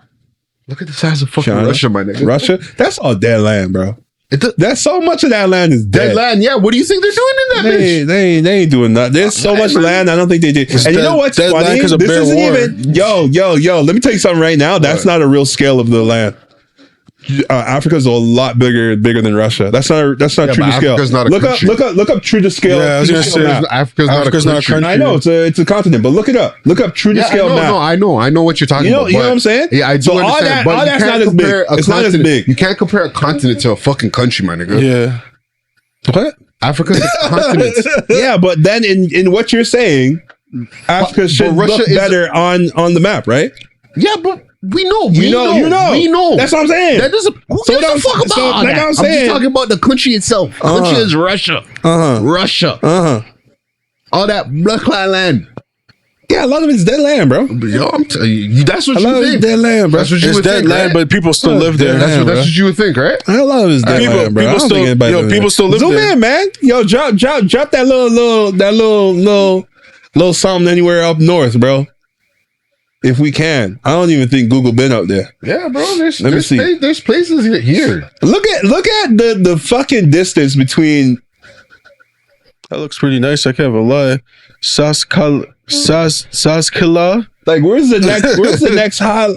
at the size of fucking Russia, my nigga.
Russia? That's all dead land, bro. That's so much of that land is dead
land. Yeah, what do you think they're doing in that bitch?
They ain't doing nothing. There's so much land. I don't think they did. And you know what's funny? This isn't even. Yo. Let me tell you something right now. That's not a real scale of the land. Africa's a lot bigger than Russia. That's not true to scale.
Africa's not a country.
Look up true to scale.
Yeah, I was gonna say Africa's not a country.
I know it's a continent, but look it up. Look up true to scale map.
No, I know what you're talking about.
You know what I'm saying?
Yeah, I do understand. But
that's not as big. It's not as big.
You can't compare a continent to a fucking country, my nigga.
Yeah.
What?
Africa's a continent.
Yeah, but then in what you're saying, Africa should look better on the map, right?
Yeah, but. We know.
We know. That's what I'm saying.
That doesn't. Who gives a fuck about that? I'm just talking about the country itself. Country is Russia. Russia. All that blood clot land.
Yeah, a lot of it's dead land, bro.
Yo, I'm telling you, that's what you think.
Dead land, bro.
That's what you would think,
land, but people still live there.
That's what you would think, right?
A lot of it's dead land, bro.
People still live there.
Zoom in, man. Yo, drop that little something anywhere up north, bro. If we can. I don't even think Google been up there.
Yeah, bro. Let me see. There's places here.
Look at the fucking distance between.
That looks pretty nice. I can't even lie. Saskala.
Like, where's the next high?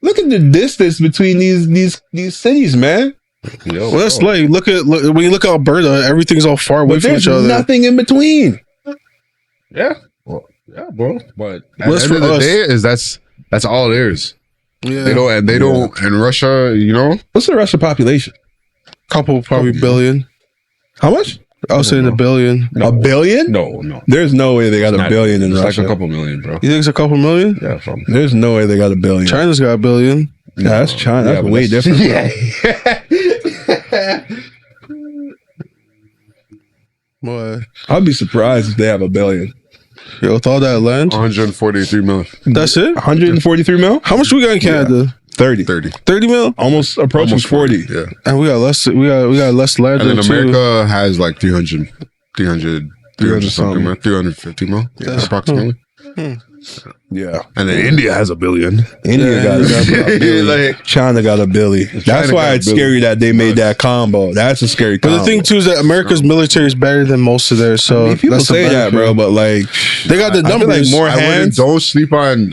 Look at the distance between these cities, man.
Well, that's like when you look at Alberta, everything's all far away from each other.
There's nothing in between.
Yeah. Well, yeah, bro. But at the end of the day, that's all there is. Yeah. They don't. And Russia, you know,
what's the Russian population?
Couple, probably billion.
How much?
I was saying a billion.
No. A billion?
No.
There's no way they got a billion in Russia.
It's like a couple million, bro.
You think it's a couple million?
Yeah.
There's no way they got a billion.
China's got a billion.
Yeah, that's China. That's way different.
Yeah.
Boy,
I'd be surprised if they have a billion.
Yo, with all that land,
143 million.
That's it.
143 mil.
How much we got in Canada?
30
mil.
Almost approaching 40.
Yeah,
and we got less. We got less land.
And then America has like 300 something, man. 350 mil, approximately.
Yeah,
and then India has a billion.
India got a billion. Like, China got a billion. That's why it's scary that they made that combo. That's a scary combo.
But the thing too is that America's military is better than most of theirs. So
people say that, bro. But like,
they got the numbers.
Like more hands.
Don't sleep on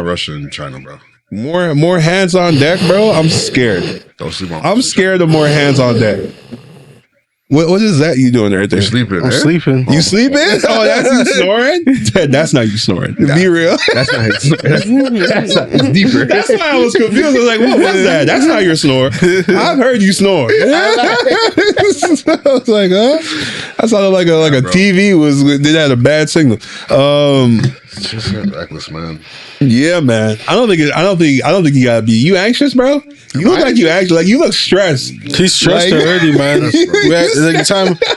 Russia and China, bro.
More hands on deck, bro. I'm scared.
Don't sleep on.
I'm scared of more hands on deck. What is that you doing right there?
You're sleeping.
I'm sleeping.
You sleeping? Oh, that's you snoring? That's not you snoring. Be real.
That's not his snoring. It's deeper.
That's why I was confused. I was like, what was that? That's not your snore. I've heard you snore. I was like, huh? That sounded like a TV did that a bad signal.
It's just reckless, man.
Yeah, man. I don't think you gotta be. You anxious, bro? You look like you anxious. Like you look stressed.
He's stressed already, man. Like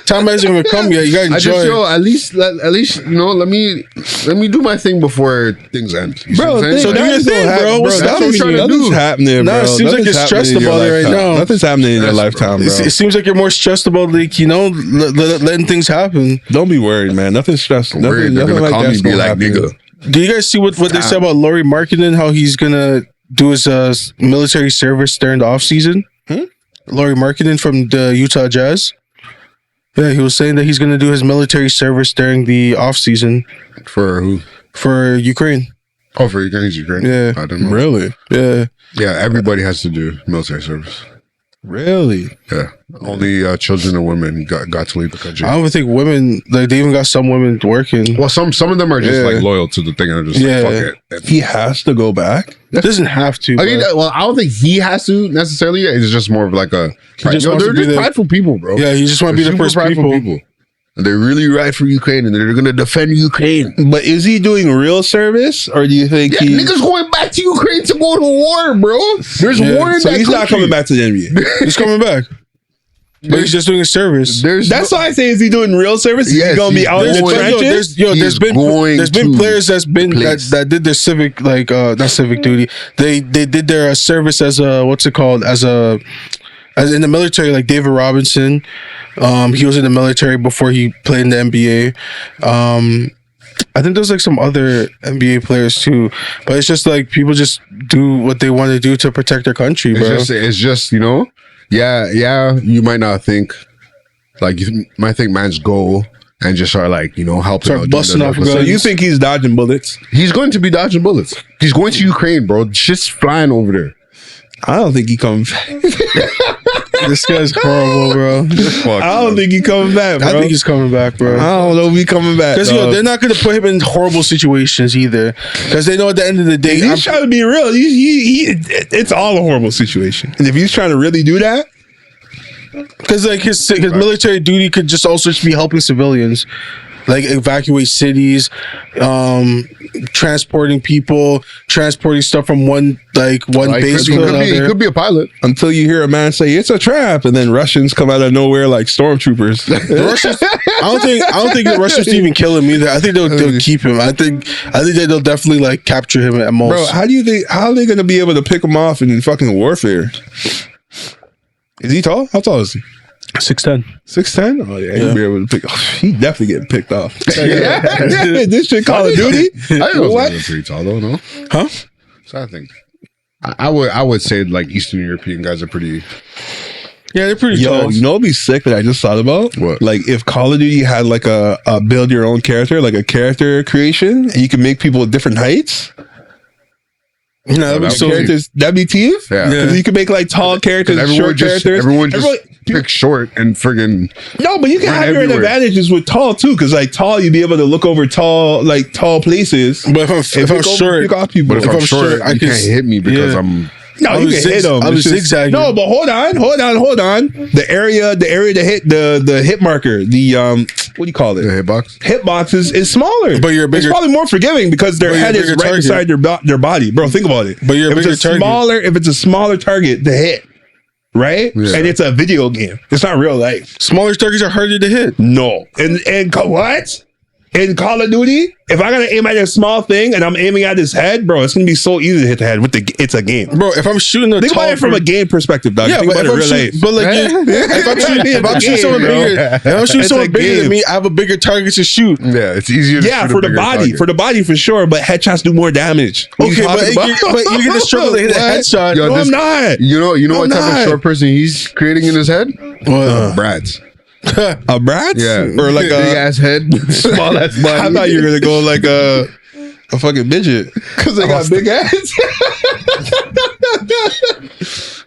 time hasn't even come yet. You gotta enjoy.
At least let me do my thing before things end. You
Bro,
so do your thing, bro.
That's what I'm trying to do. Nothing's happening, bro.
It seems like you're stressed about it right now.
Nothing's happening in your lifetime, bro.
It seems like you're more stressed about letting things happen.
Don't be worried, man. Nothing's stressful. Nothing like that's
be like nigga.
Do you guys see what they said about Laurie Markkinen? How he's gonna do his military service during the off season? Laurie Markkinen from the Utah Jazz. Yeah, he was saying that he's gonna do his military service during the off season.
For who?
For Ukraine.
Oh, for Ukraine.
Yeah.
I don't know.
Really?
Yeah.
Yeah, everybody has to do military service.
Really?
Yeah. Only children and women got to leave the country.
I don't even think women, like, they even got some women working.
Well, some of them are just like loyal to the thing and are just like, fuck it.
He has to go back?
Doesn't have to.
I mean, well, I don't think he has to necessarily. It's just more of like a.
They're just
prideful people, bro.
Yeah, he just want to be the first people.
And they're really right for Ukraine, and they're going to defend Ukraine.
But is he doing real service, or do you think
niggas going back to Ukraine to go to war, bro? There's war in that
he's
country.
Not coming back to the NBA.
He's coming back. But he's just doing a service.
That's why I say, is he doing real service? Is he gonna be out in the trenches?
There's been players that did their civic, like not civic duty. They did their service as a as in the military, like David Robinson. He was in the military before he played in the NBA. I think there's like some other NBA players too, but it's just like people just do what they want to do to protect their country, bro.
It's just yeah, you might not think, like, you might think man's go and just start, like, helping
start
out.
Busting off.
So you think he's dodging bullets?
He's going to be dodging bullets. He's going to Ukraine, bro. Shit's flying over there.
I don't think he comes back.
This guy's horrible, bro.
I don't think he's coming back, bro.
I think he's coming back, bro.
I don't know if he's coming back.
Because they're not going to put him in horrible situations either. Because they know at the end of the day,
he's trying to be real. It's all a horrible situation. And if he's trying to really do that,
because like his military duty could just also just be helping civilians, like evacuate cities, transporting people, transporting stuff from one base to another.
He could be a pilot
until you hear a man say it's a trap, and then Russians come out of nowhere like stormtroopers.
The Russians, I don't think the Russians even kill him either. I think they'll keep him. I think they'll definitely like capture him at most.
Bro, how are they gonna be able to pick him off in fucking warfare? Is he tall? How tall is he?
6'10".
6'10"? Oh yeah, he'll be able to pick off. He definitely getting picked off. This shit Call of Duty.
I was pretty tall though, no?
Huh?
So I think I would say like Eastern European guys are pretty.
Yeah, they're pretty tall.
You know what'd be sick that I just thought about?
What?
Like if Call of Duty had like a build your own character, like a character creation, and you can make people at different heights.
No,
that'd be teeth.
Yeah.
You can make like tall characters, short characters.
Everyone pick short and friggin'.
No, but you can have your advantages with tall too, because like tall, you'd be able to look over tall places.
But if I'm short,
if I'm short, you can't hit me because I'm.
No, you can hit them.
I was zigzagging.
No, but hold on. The area to hit the hit marker, the what do you call it?
The hitbox.
Hitbox is smaller,
but you're bigger.
It's probably more forgiving because their head is right beside their body, bro. Think about it.
But you're a bigger target.
If it's a smaller target to hit, right? Yeah. And it's a video game. It's not real life.
Smaller targets are harder to hit.
No, and what? In Call of Duty, if I gotta aim at a small thing and I'm aiming at his head, bro, it's gonna be so easy to hit the head. It's a game,
bro. If I'm shooting
think about it from a game perspective, dog.
Yeah,
think
but
about it real life.
But like, if I'm shooting someone bigger than me, I have a bigger target to shoot.
Yeah, it's easier.
For the body for sure. But headshots do more damage.
Okay, but you're gonna struggle to hit a headshot.
No, I'm not.
You know what type of short person he's creating in his head? Brads.
A brat?
Yeah.
Or like
big ass head, small ass body.
I thought you were gonna go like a fucking midget because they got big ass.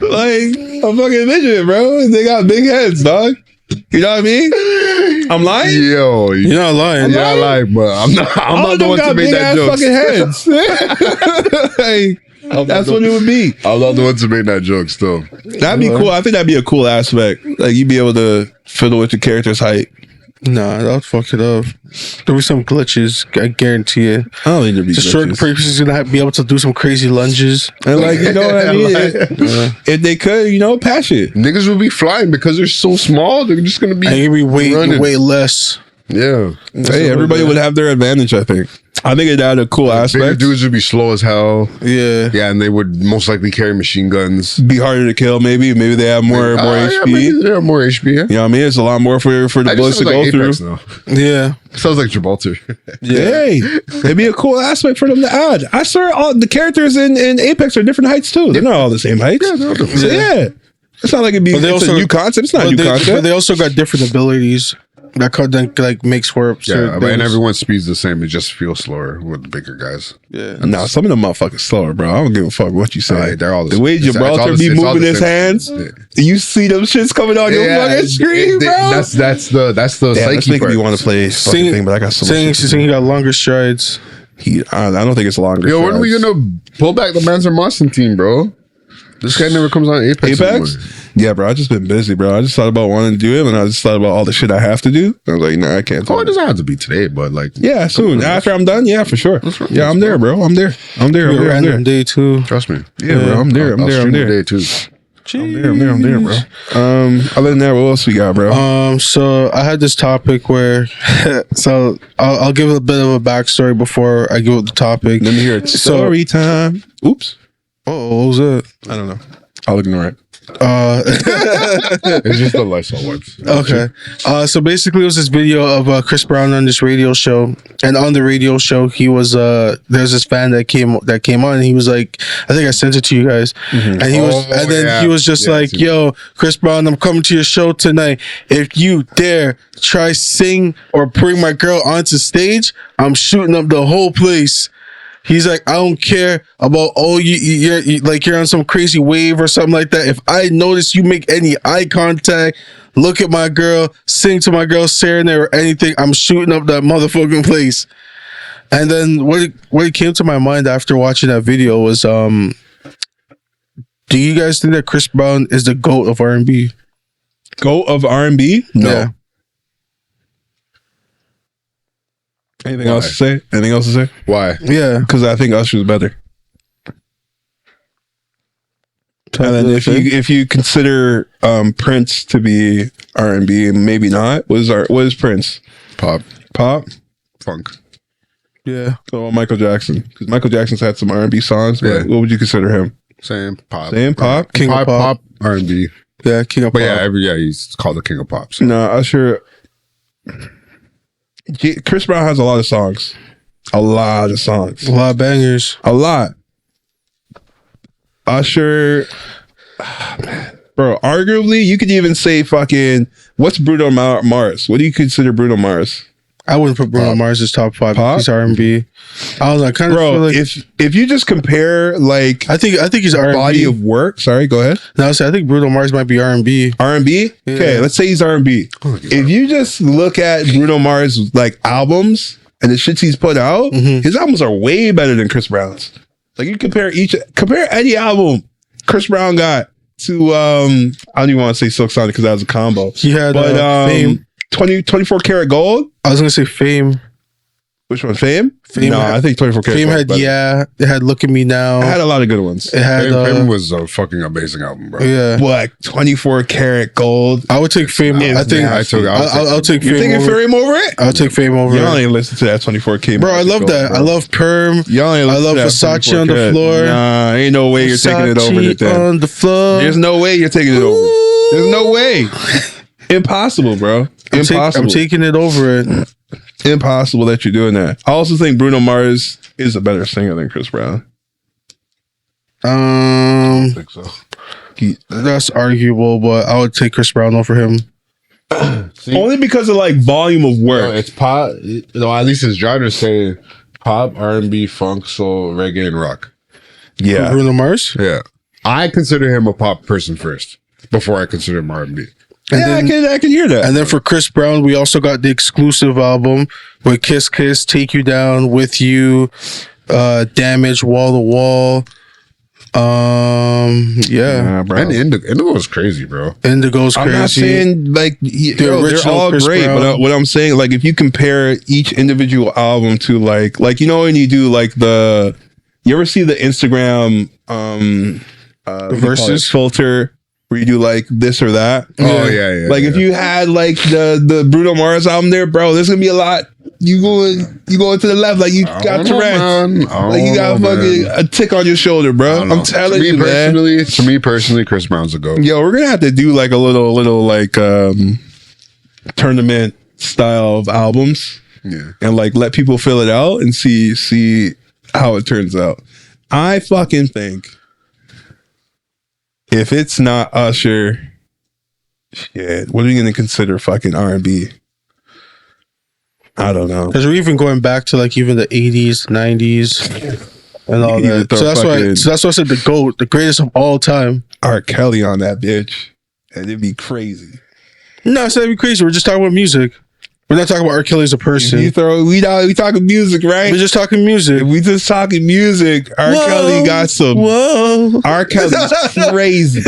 Like a fucking midget, bro. They got big heads, dog. You know what I mean? I'm lying?
Yo,
you're not lying.
You're not lying, bro. I'm not the one to make that joke.
Fucking heads. Like, that's what it would be.
I'm not the one to make that joke still.
That'd be cool. I think that'd be a cool aspect. Like you'd be able to fiddle with your character's height.
Nah, that would fuck it up. There'll be some glitches, I guarantee it.
I don't think there'll be
The short
glitches.
person is gonna be able to do some crazy lunges.
And like, you know what I mean? If they could, you know, patch it.
Niggas will be flying because they're so small. They're just gonna be.
And you'll be
running.
way less.
Yeah.
Hey, everybody would have their advantage, I think. I think it had a cool
Bigger
aspect.
dudes would be slow as hell.
Yeah.
Yeah, and they would most likely carry machine guns.
Be harder to kill, maybe. Maybe they have more
Yeah,
HP.
maybe they have more HP. Yeah.
You know what I mean? It's a lot more for the bullets to go through.
Yeah.
It sounds like Gibraltar.
Hey, it'd be a cool aspect for them to add. I swear all the characters in Apex are different heights too. They're not all the same heights.
Yeah, they're all different.
So, yeah. It's not like it'd be it's a new concept. It's not a new
But
concept.
they also got different abilities that could then like makes for
Yeah, and everyone's speed's the same. It just feels slower with the bigger guys.
Yeah.
No, some of them motherfuckers slower, bro. I don't give a fuck what you say.
They're all
the way Gibraltar be moving his hands.
Yeah.
You see them shits coming on your fucking screen, bro.
That's the
That's
psyche
making
part.
me want to play fucking thing, but I got so much.
Saying he got longer strides.
I don't think it's longer.
Yo, when are we gonna pull back the Mans and Mossin team, bro? This guy never comes on Apex.
Apex? Yeah, bro. I just been busy, bro. I just thought about wanting to do it, and I just thought about all the shit I have to do. I was like, nah, I can't.
Oh, it doesn't have to be today, but like,
yeah, soon after I'm done. Yeah, for sure. Yeah, I'm there, bro. I'm there.
Random day too.
Trust me.
Yeah, bro. I'm there. I'm
stream
there.
today too.
I'm there, bro. Other than that, what else we got, bro?
So I had this topic where, so I'll give a bit of a backstory before I go with the topic.
Let me hear it. Story time. Oops.
Oh, what was it?
I don't know. I'll ignore it.
It's just the Lysol wipes.
Okay. So basically, it was this video of Chris Brown on this radio show, and on the radio show, he was there's this fan that came on, and he was like, I think I sent it to you guys, and he was, and then he was just like, "Yo, Chris Brown, I'm coming to your show tonight. If you dare try sing or bring my girl onto stage, I'm shooting up the whole place." He's like, I don't care about, you're on some crazy wave or something like that. If I notice you make any eye contact, look at my girl, sing to my girl, serenade or anything, I'm shooting up that motherfucking place. And then what came to my mind after watching that video was, do you guys think that Chris Brown is the GOAT of R&B?
GOAT of R&B? No.
Yeah.
Anything else to say? Anything else to say?
Why?
Yeah.
Because I think Usher's better. And then if you consider Prince to be R&B, maybe not. What is Prince?
Pop, funk.
Yeah.
So Michael Jackson, because Michael Jackson's had some R&B songs. But
Yeah.
what would you consider him?
Same pop.
Same pop.
King of Pop.
R&B.
Yeah, King of
But
Pop.
yeah, he's called the King of Pop. So.
No, Usher. Chris Brown has a lot of songs. A lot of songs.
A lot of bangers.
A lot. Usher. Bro, arguably, you could even say fucking, what's Bruno Mars? What do you consider Bruno Mars?
I wouldn't put Bruno Mars as top 5.
Pop?
He's R&B. I was like, kind of feel
Bro,
like,
if you just compare like
I think he's R&B.
body of work, sorry, go ahead.
No, I think Bruno Mars might be R&B.
R&B? Okay, let's say he's R&B. If you just look at Bruno Mars like albums and the shits he's put out, his albums are way better than Chris Brown's. Like you compare any album Chris Brown got to I don't even want to say Silk Sonic because that was a combo.
He had
Fame. 24 Karat Gold.
I was gonna say Fame.
Which one? Fame?
Fame
No,
had-
I think 24 Karat
Fame
Gold.
had
better.
It had Look at Me Now.
It had a lot of good ones.
It had
Fame was a fucking amazing album, bro.
yeah.
What? 24 Karat Gold.
I would take Fame.
Yeah,
I think
yeah,
I'll take
You
Fame
thinking
over.
Fame over it?
I'll take Fame over.
Y'all ain't listen to that 24K.
Bro, I love
Gold,
that.
bro.
I love Perm.
Y'all ain't
I
listen
love
to that
Versace on the
24K.
floor.
Nah, ain't no way you're taking it over
Versace
that.
on the floor.
There's no way you're taking it over. There's no way. Impossible, bro. Impossible.
I'm taking it over it.
Impossible that you're doing that. I also think Bruno Mars is a better singer than Chris Brown.
I think so.
That's arguable, but I would take Chris Brown over him.
Only because of like volume of
No,
work.
it's pop. No, at least his genres say pop, R&B, funk, soul, reggae, and rock.
Yeah.
Bruno Mars.
Yeah, I consider him a pop person first before I consider him R&B.
Yeah, I can hear that.
And then for Chris Brown, we also got the exclusive album with Kiss Kiss, Take You Down, With You, Damage, Wall to Wall. Yeah,
bro.
And Indigo was crazy, bro.
Indigo's crazy.
I'm not saying like they're all
Chris
great,
Brown.
but what I'm saying, like, if you compare each individual album to like you know when you do like you ever see the Instagram
the verses
filter where you do like this or that?
Oh yeah.
Like if you had like the Bruno Mars album there, bro, there's gonna be a lot. You going to the left, like you got Tourette's, like you got fucking a tick on your shoulder, bro. I'm telling you, man.
To me personally, Chris Brown's a GOAT.
Yo, we're gonna have to do like a little like tournament style of albums, and like let people fill it out and see how it turns out. I fucking think if it's not Usher, shit, what are you gonna consider fucking R&B? I don't know.
Because we're even going back to like even the 80s, 90s, and all that. So that's why I said the GOAT, the greatest of all time.
R. Kelly on that bitch, and it'd be crazy.
No, it's not be crazy. We're just talking about music. We're not talking about R. Kelly as a person.
We talking music, right?
We're just talking music.
If we just talking music, R. Kelly got some.
Whoa,
R. Kelly's crazy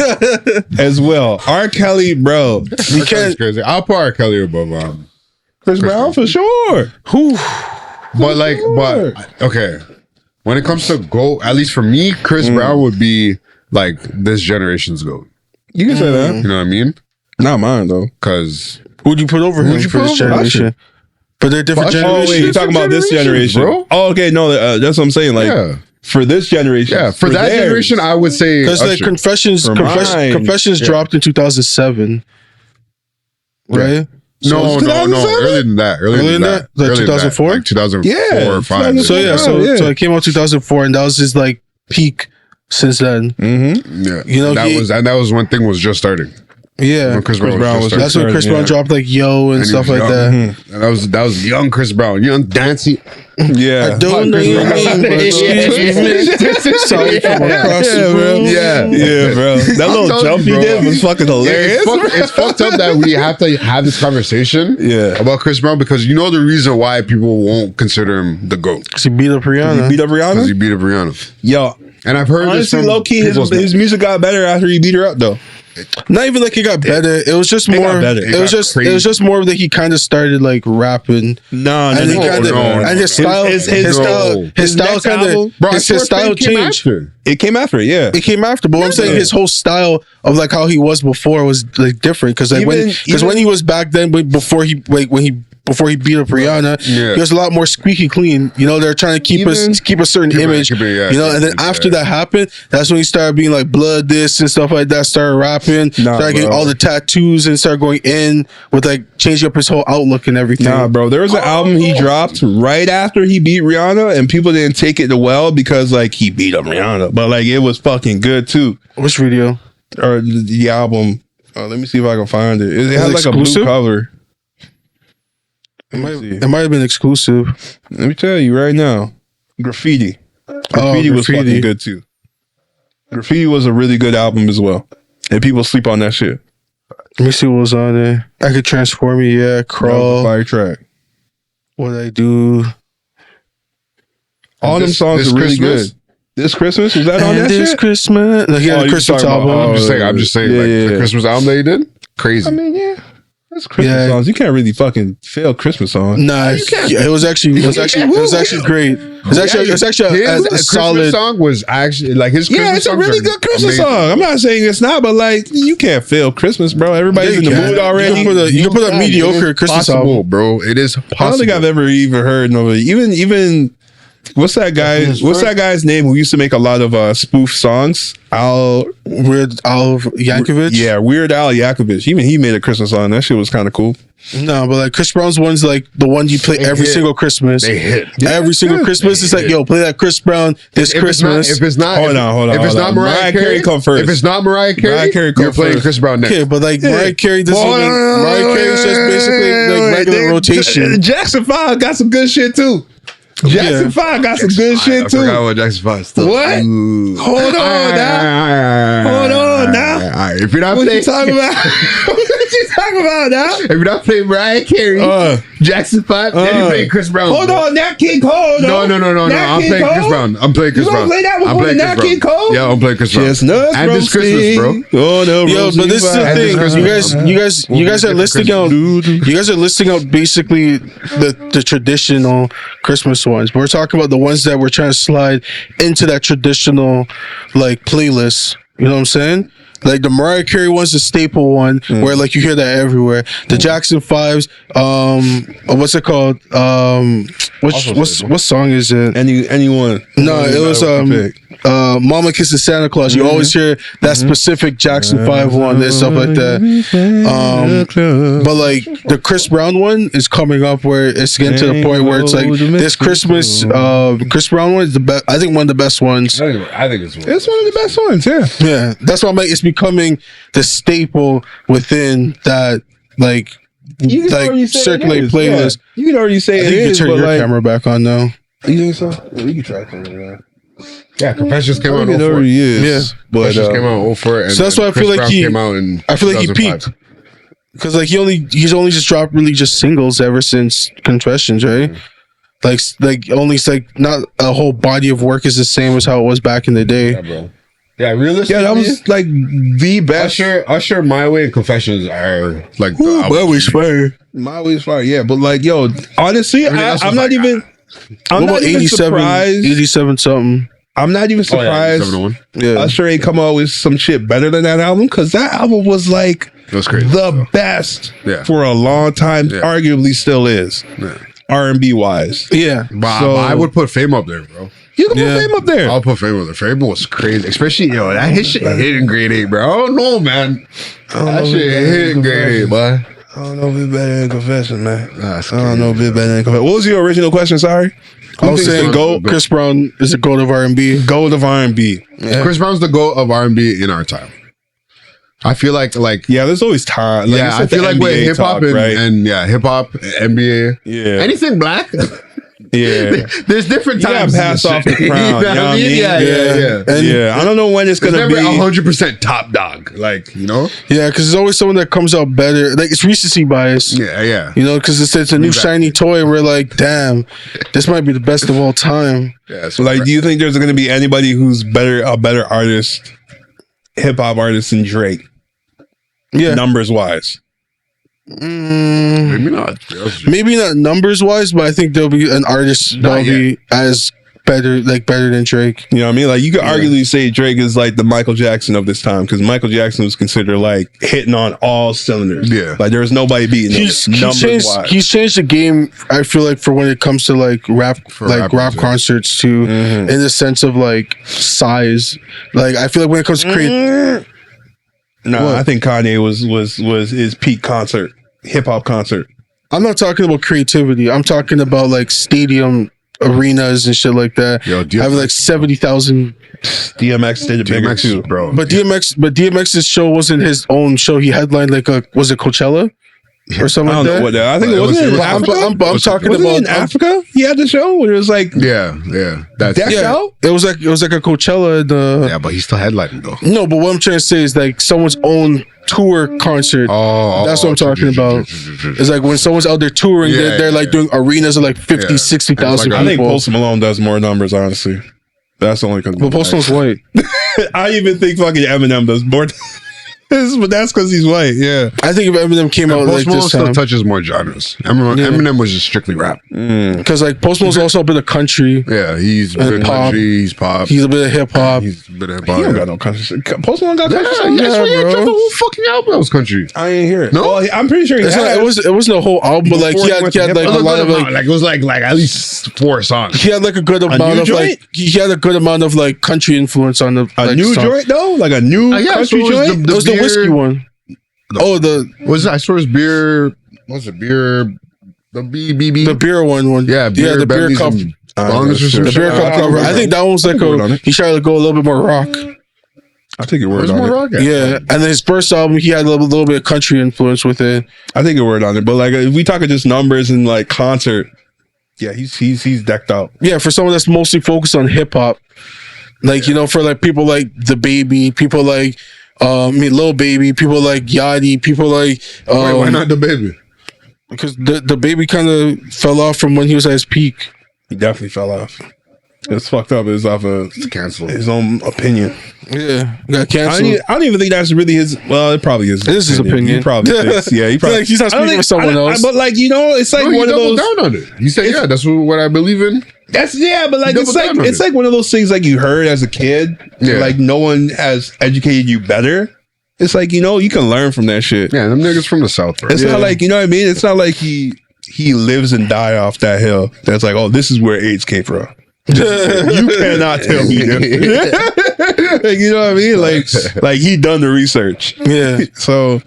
as well. R. Kelly, bro,
You can't. Crazy. I'll put R. Kelly above
Chris Brown for sure.
But okay, when it comes to GOAT, at least for me, Chris Brown would be like this generation's GOAT.
You can say that.
You know what I mean?
Not mine though.
Because
who'd you put over him for this generation? But they're different generations.
Oh wait, you're talking about this generation,
bro?
Oh, okay, no, that's what I'm saying. Like, for this generation,
for that generation, I would say
because like Confessions dropped in 2007, right?
No, earlier than that. Earlier than that?
Like 2004?
Like 2004 or 5.
So it came out 2004, and that was his like peak since then.
Mm-hmm.
Yeah. You know, that was when thing was just starting.
Yeah.
When Chris Brown was
that's when Chris Brown dropped like Yo and stuff like that.
Mm-hmm. And that was young Chris Brown, young dancey.
Yeah.
I don't know your name, but sorry from across the room.
Yeah, bro. That little jump he did was fucking hilarious.
It's fucked up that we have to have this conversation about Chris Brown because you know the reason why people won't consider him the GOAT.
Because he beat up Rihanna.
Because he beat up Rihanna.
Yo.
And I've heard
honestly, low key, his music got better after he beat her up though.
Not even like it got better. It was just more. It was just more that he kind of started like rapping.
No,
and his style changed.
It came after, yeah.
It came after, but I'm saying his whole style of like how he was before was like different because like when he was back then, before he beat up Rihanna, he was a lot more squeaky clean. You know, they're trying to keep a certain image. You know, and then after that happened, that's when he started being like blood this and stuff like that. Started rapping, started getting all the tattoos and started going in with like changing up his whole outlook and everything.
Nah, bro, there was an album he dropped right after he beat Rihanna, and people didn't take it well because like he beat up Rihanna, but like it was fucking good too.
Which video?
Or the album? Let me see if I can find it. It had like a blue cover.
It might have been exclusive.
Let me tell you right now. Graffiti. Graffiti was fucking good too. Graffiti was a really good album as well. And people sleep on that shit.
Let me see what was on there. I Could Transform You, yeah. Crawl.
Fire track.
What I Do.
All them songs are really good. This Christmas? Was that on that shit?
This Christmas. Like, he had a Christmas album.
I'm just saying, like the Christmas album that he did? Crazy.
I mean, yeah. That's Christmas songs. You can't really fucking fail Christmas songs.
Nah, it was actually great. It was actually a solid
song. Was actually like his Christmas
it's a really good Christmas song. I'm not saying it's not, but like you can't fail Christmas, bro. Everybody's in the mood already.
You can put a mediocre Christmas album,
bro. It is possible.
I don't think I've ever even heard nobody. Even what's that guy? What's that guy's name who used to make a lot of spoof songs?
Weird Al Yankovic.
Yeah, Weird Al Yankovic. Even he made a Christmas song. That shit was kind of cool.
No, but like Chris Brown's one's like the one you play every single Christmas.
They hit
every single Christmas. It's like, yo, play that Chris Brown this Christmas.
If it's not,
hold on.
If it's not Mariah Carey,
come first.
If it's not Mariah Carey, you're playing Chris Brown next.
Okay, but like Mariah Carey doesn't. Mariah Carey's just basically like regular rotation.
Jackson 5 got some good shit too. Jackson 5 got some good shit too.
I forgot what Jackson 5 still.
What? Hold on now.
All right. If you're not
what you talking about? What you talking about now?
If you're not playing Mariah Carey, Jackson 5, then you play Chris Brown.
Hold on, Nat King Cole.
No. I'm playing Chris Brown. I'm playing Chris Brown.
You gonna play that before Nat King Cole?
Yeah, I'm playing Chris Brown.
Chestnuts
and it's Christmas, bro.
Oh no,
yo, but this is the thing. You guys are listing out. You guys are listing out basically the traditional Christmas ones. But we're talking about the ones that we're trying to slide into that traditional like playlist. You know what I'm saying? Like the Mariah Carey one's the staple one where like you hear that everywhere. The Jackson 5s, what's it called? What song is it?
Anyone?
No, it was Mama Kisses Santa Claus. You always hear that specific Jackson 5 one and stuff like that. But like the Chris Brown one is coming up where it's getting to the point where it's like this Christmas Chris Brown one is the best. I think one of the best ones.
I think it's
one of the best ones.
Yeah, that's why I'm like it's becoming the staple within that like circulate playlist.
Yeah. You can already say it is.
You can turn your camera back on now.
You think so? Yeah, we can try to turn it on.
Yeah, Confessions came out in 04.
Yeah,
but Confessions came out in 04. And
so that's why I feel like
came out in
I feel like he peaked. Because like he's only just dropped really just singles ever since Confessions, right? Like only like not a whole body of work is the same as how it was back in the day.
Yeah, bro. Yeah, realistically,
that was like the best.
Usher, My Way, and Confessions are like
My Way's fire. My Way's fire. Yeah, but like, yo, honestly, I'm not even. I'm not even surprised.
87 something.
I'm not even surprised. Usher ain't come out with some shit better than that album because that album was like the best for a long time. Yeah. Arguably, still is. Yeah. R&B wise.
Yeah,
but I would put Fame up there, bro.
You can put Fame up there.
I'll put Fame up there. Fame was crazy. Especially, that hit shit hit in grade 8, bro. I don't know, man. That shit hit in grade 8, boy.
I don't know if it's better than Confession, man. I don't know if it's better than Confession. What was your original question? Sorry.
I was saying Chris Brown is the GOAT of R&B.
GOAT of R&B.
Yeah. Chris Brown's the GOAT of R&B in our time. I feel like
there's always time. Like,
I feel like with hip hop and hip hop, NBA, anything black.
Yeah,
there's different times.
You pass off the crown. You know what I mean?
Yeah.
I don't know when it's gonna be
100% top dog. Like,
Yeah, because there's always someone that comes out better. Like it's recency bias.
Yeah.
Because it's a new shiny toy. And we're like, damn, this might be the best of all time.
Yeah.
Like, do you think there's gonna be anybody who's a better artist, hip hop artist than Drake? Yeah, numbers wise.
Maybe
not numbers wise, but I think there'll be an artist that'll be as better than Drake.
You know what I mean? Like you could arguably say Drake is like the Michael Jackson of this time because Michael Jackson was considered like hitting on all cylinders.
Yeah,
like there was nobody beating him.
He's changed the game. I feel like for when it comes to like rap concerts too, in the sense of like size. Like I feel like when it comes to create.
No, I think Kanye was his peak concert, hip hop concert.
I'm not talking about creativity. I'm talking about like stadium arenas and shit like that.
Yo,
I have like 70,000.
DMX did it bigger too,
bro.
But DMX's show wasn't his own show. He headlined was it Coachella? Or something like that.
I think it was in Africa.
I'm talking about
in Africa. He had the show where it was like
that
show.
It was like a Coachella.
But he's still headlining though.
No, but what I'm trying to say is like someone's own tour concert. That's what I'm talking about. It's like when someone's out there touring, they're like doing arenas of like 50, 60,000 people.
I think Post Malone does more numbers, honestly. That's the only because.
But Post Malone's white.
I even think fucking Eminem does more. But that's because he's white. Yeah,
I think if Eminem came out like this
time, still touches more genres. Eminem was just strictly rap.
Because like Post Malone's also a bit of country.
Yeah, he's a bit of country. He's pop.
He's a bit of hip hop.
He's a bit of hip hop.
He don't got no country. Post Malone got country.
The whole fucking album that was country.
I ain't hear it.
No,
well, I'm pretty sure
it wasn't a whole album, but like he had like a lot of like
it was like at least 4 songs.
He had like a good amount of like he had a good amount of like country influence on the
new joint though, like a new country joint.
It was the whiskey one.
I swear it was beer. What's it? Beer. The BBB.
The beer one.
Yeah,
the beer cup. The beer cup cover. I think that one was like he tried to go a little bit more rock.
I think it worked on it.
Rock
and then his first album, he had a little bit of country influence with it.
I think it worked on it, but like if we talking just numbers and like concert, yeah, he's decked out.
Yeah, for someone that's mostly focused on hip hop, like for like people like The Baby, people like Lil Baby, people like Yachty, people like
why not the baby?
because the baby kind of fell off from when he was at his peak.
He definitely fell off. It's fucked up. It's off of
Canceled.
his own opinion.
Yeah, got canceled.
I don't even think that's really his. Well, it probably is.
It is his opinion.
He probably thinks. Yeah, he probably.
Like he's not speaking for someone else.
But like it's like
No,
one
you
of
double
those.
down on it. You say, yeah, that's what I believe in.
That's but like
Double down on
it's
it.
like one of those things like you heard as a kid.
Yeah.
Like no one has educated you better. It's like you can learn from that shit.
Yeah, them niggas from the South, bro.
It's not like you know what I mean. It's not like he lives and die off that hill. That's like this is where AIDS came from. You cannot tell me different. Like, you know what I mean? Like he done the research.
Yeah.
So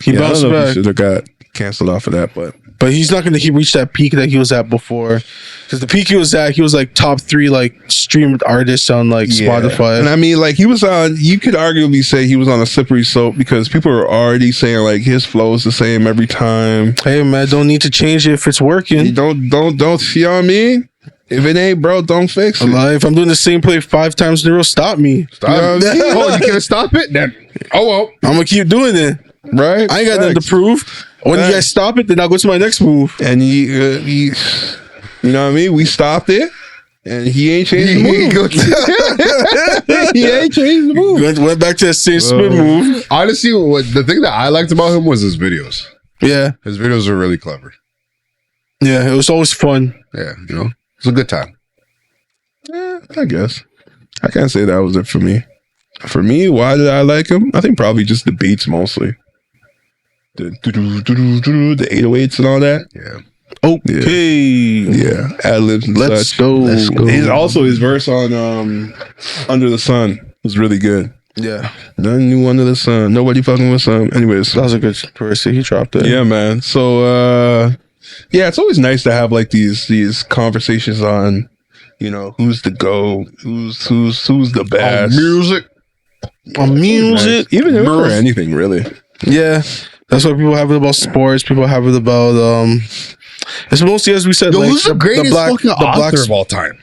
He bounced back.
Should have got canceled off of that,
But he's not going to reach that peak that he was at before. Because the peak he was like top 3 like streamed artists on like Spotify.
And I mean, like he was on. You could arguably say he was on a slippery slope because people are already saying like his flow is the same every time.
Hey man, don't need to change it if it's working.
You don't. You know what I mean? If it ain't, bro, don't fix it.
If I'm doing the same play 5 times in a row, stop me.
Stop. Oh, you can't stop it? Then well.
I'm gonna keep doing it.
Right?
I ain't got nothing to prove. When you guys stop it, then I'll go to my next move.
And he you know what I mean? We stopped it, and he ain't changed the move. He ain't changed the move.
Went back to that same spin move.
Honestly, the thing that I liked about him was his videos.
Yeah,
His videos were really clever.
yeah, it was always fun.
Yeah, it's a good time.
I guess. I can't say that was it for me. For me, why did I like him? I think probably just the beats mostly. The 808s and all that.
Yeah.
Okay.
Yeah. Ad-libs and
Let's
such.
go.
His verse on Under the Sun was really good.
Yeah,
Nothing new under the sun. Nobody fucking with some. Anyways.
that was a good verse. He dropped it.
Yeah, man. So it's always nice to have like these conversations on, who's the GOAT, who's the best.
Music.
On music,
Even if for anything really.
Yeah, that's why people have it about sports. People have it about it's mostly, as we said, like
who's the greatest fucking author of all time?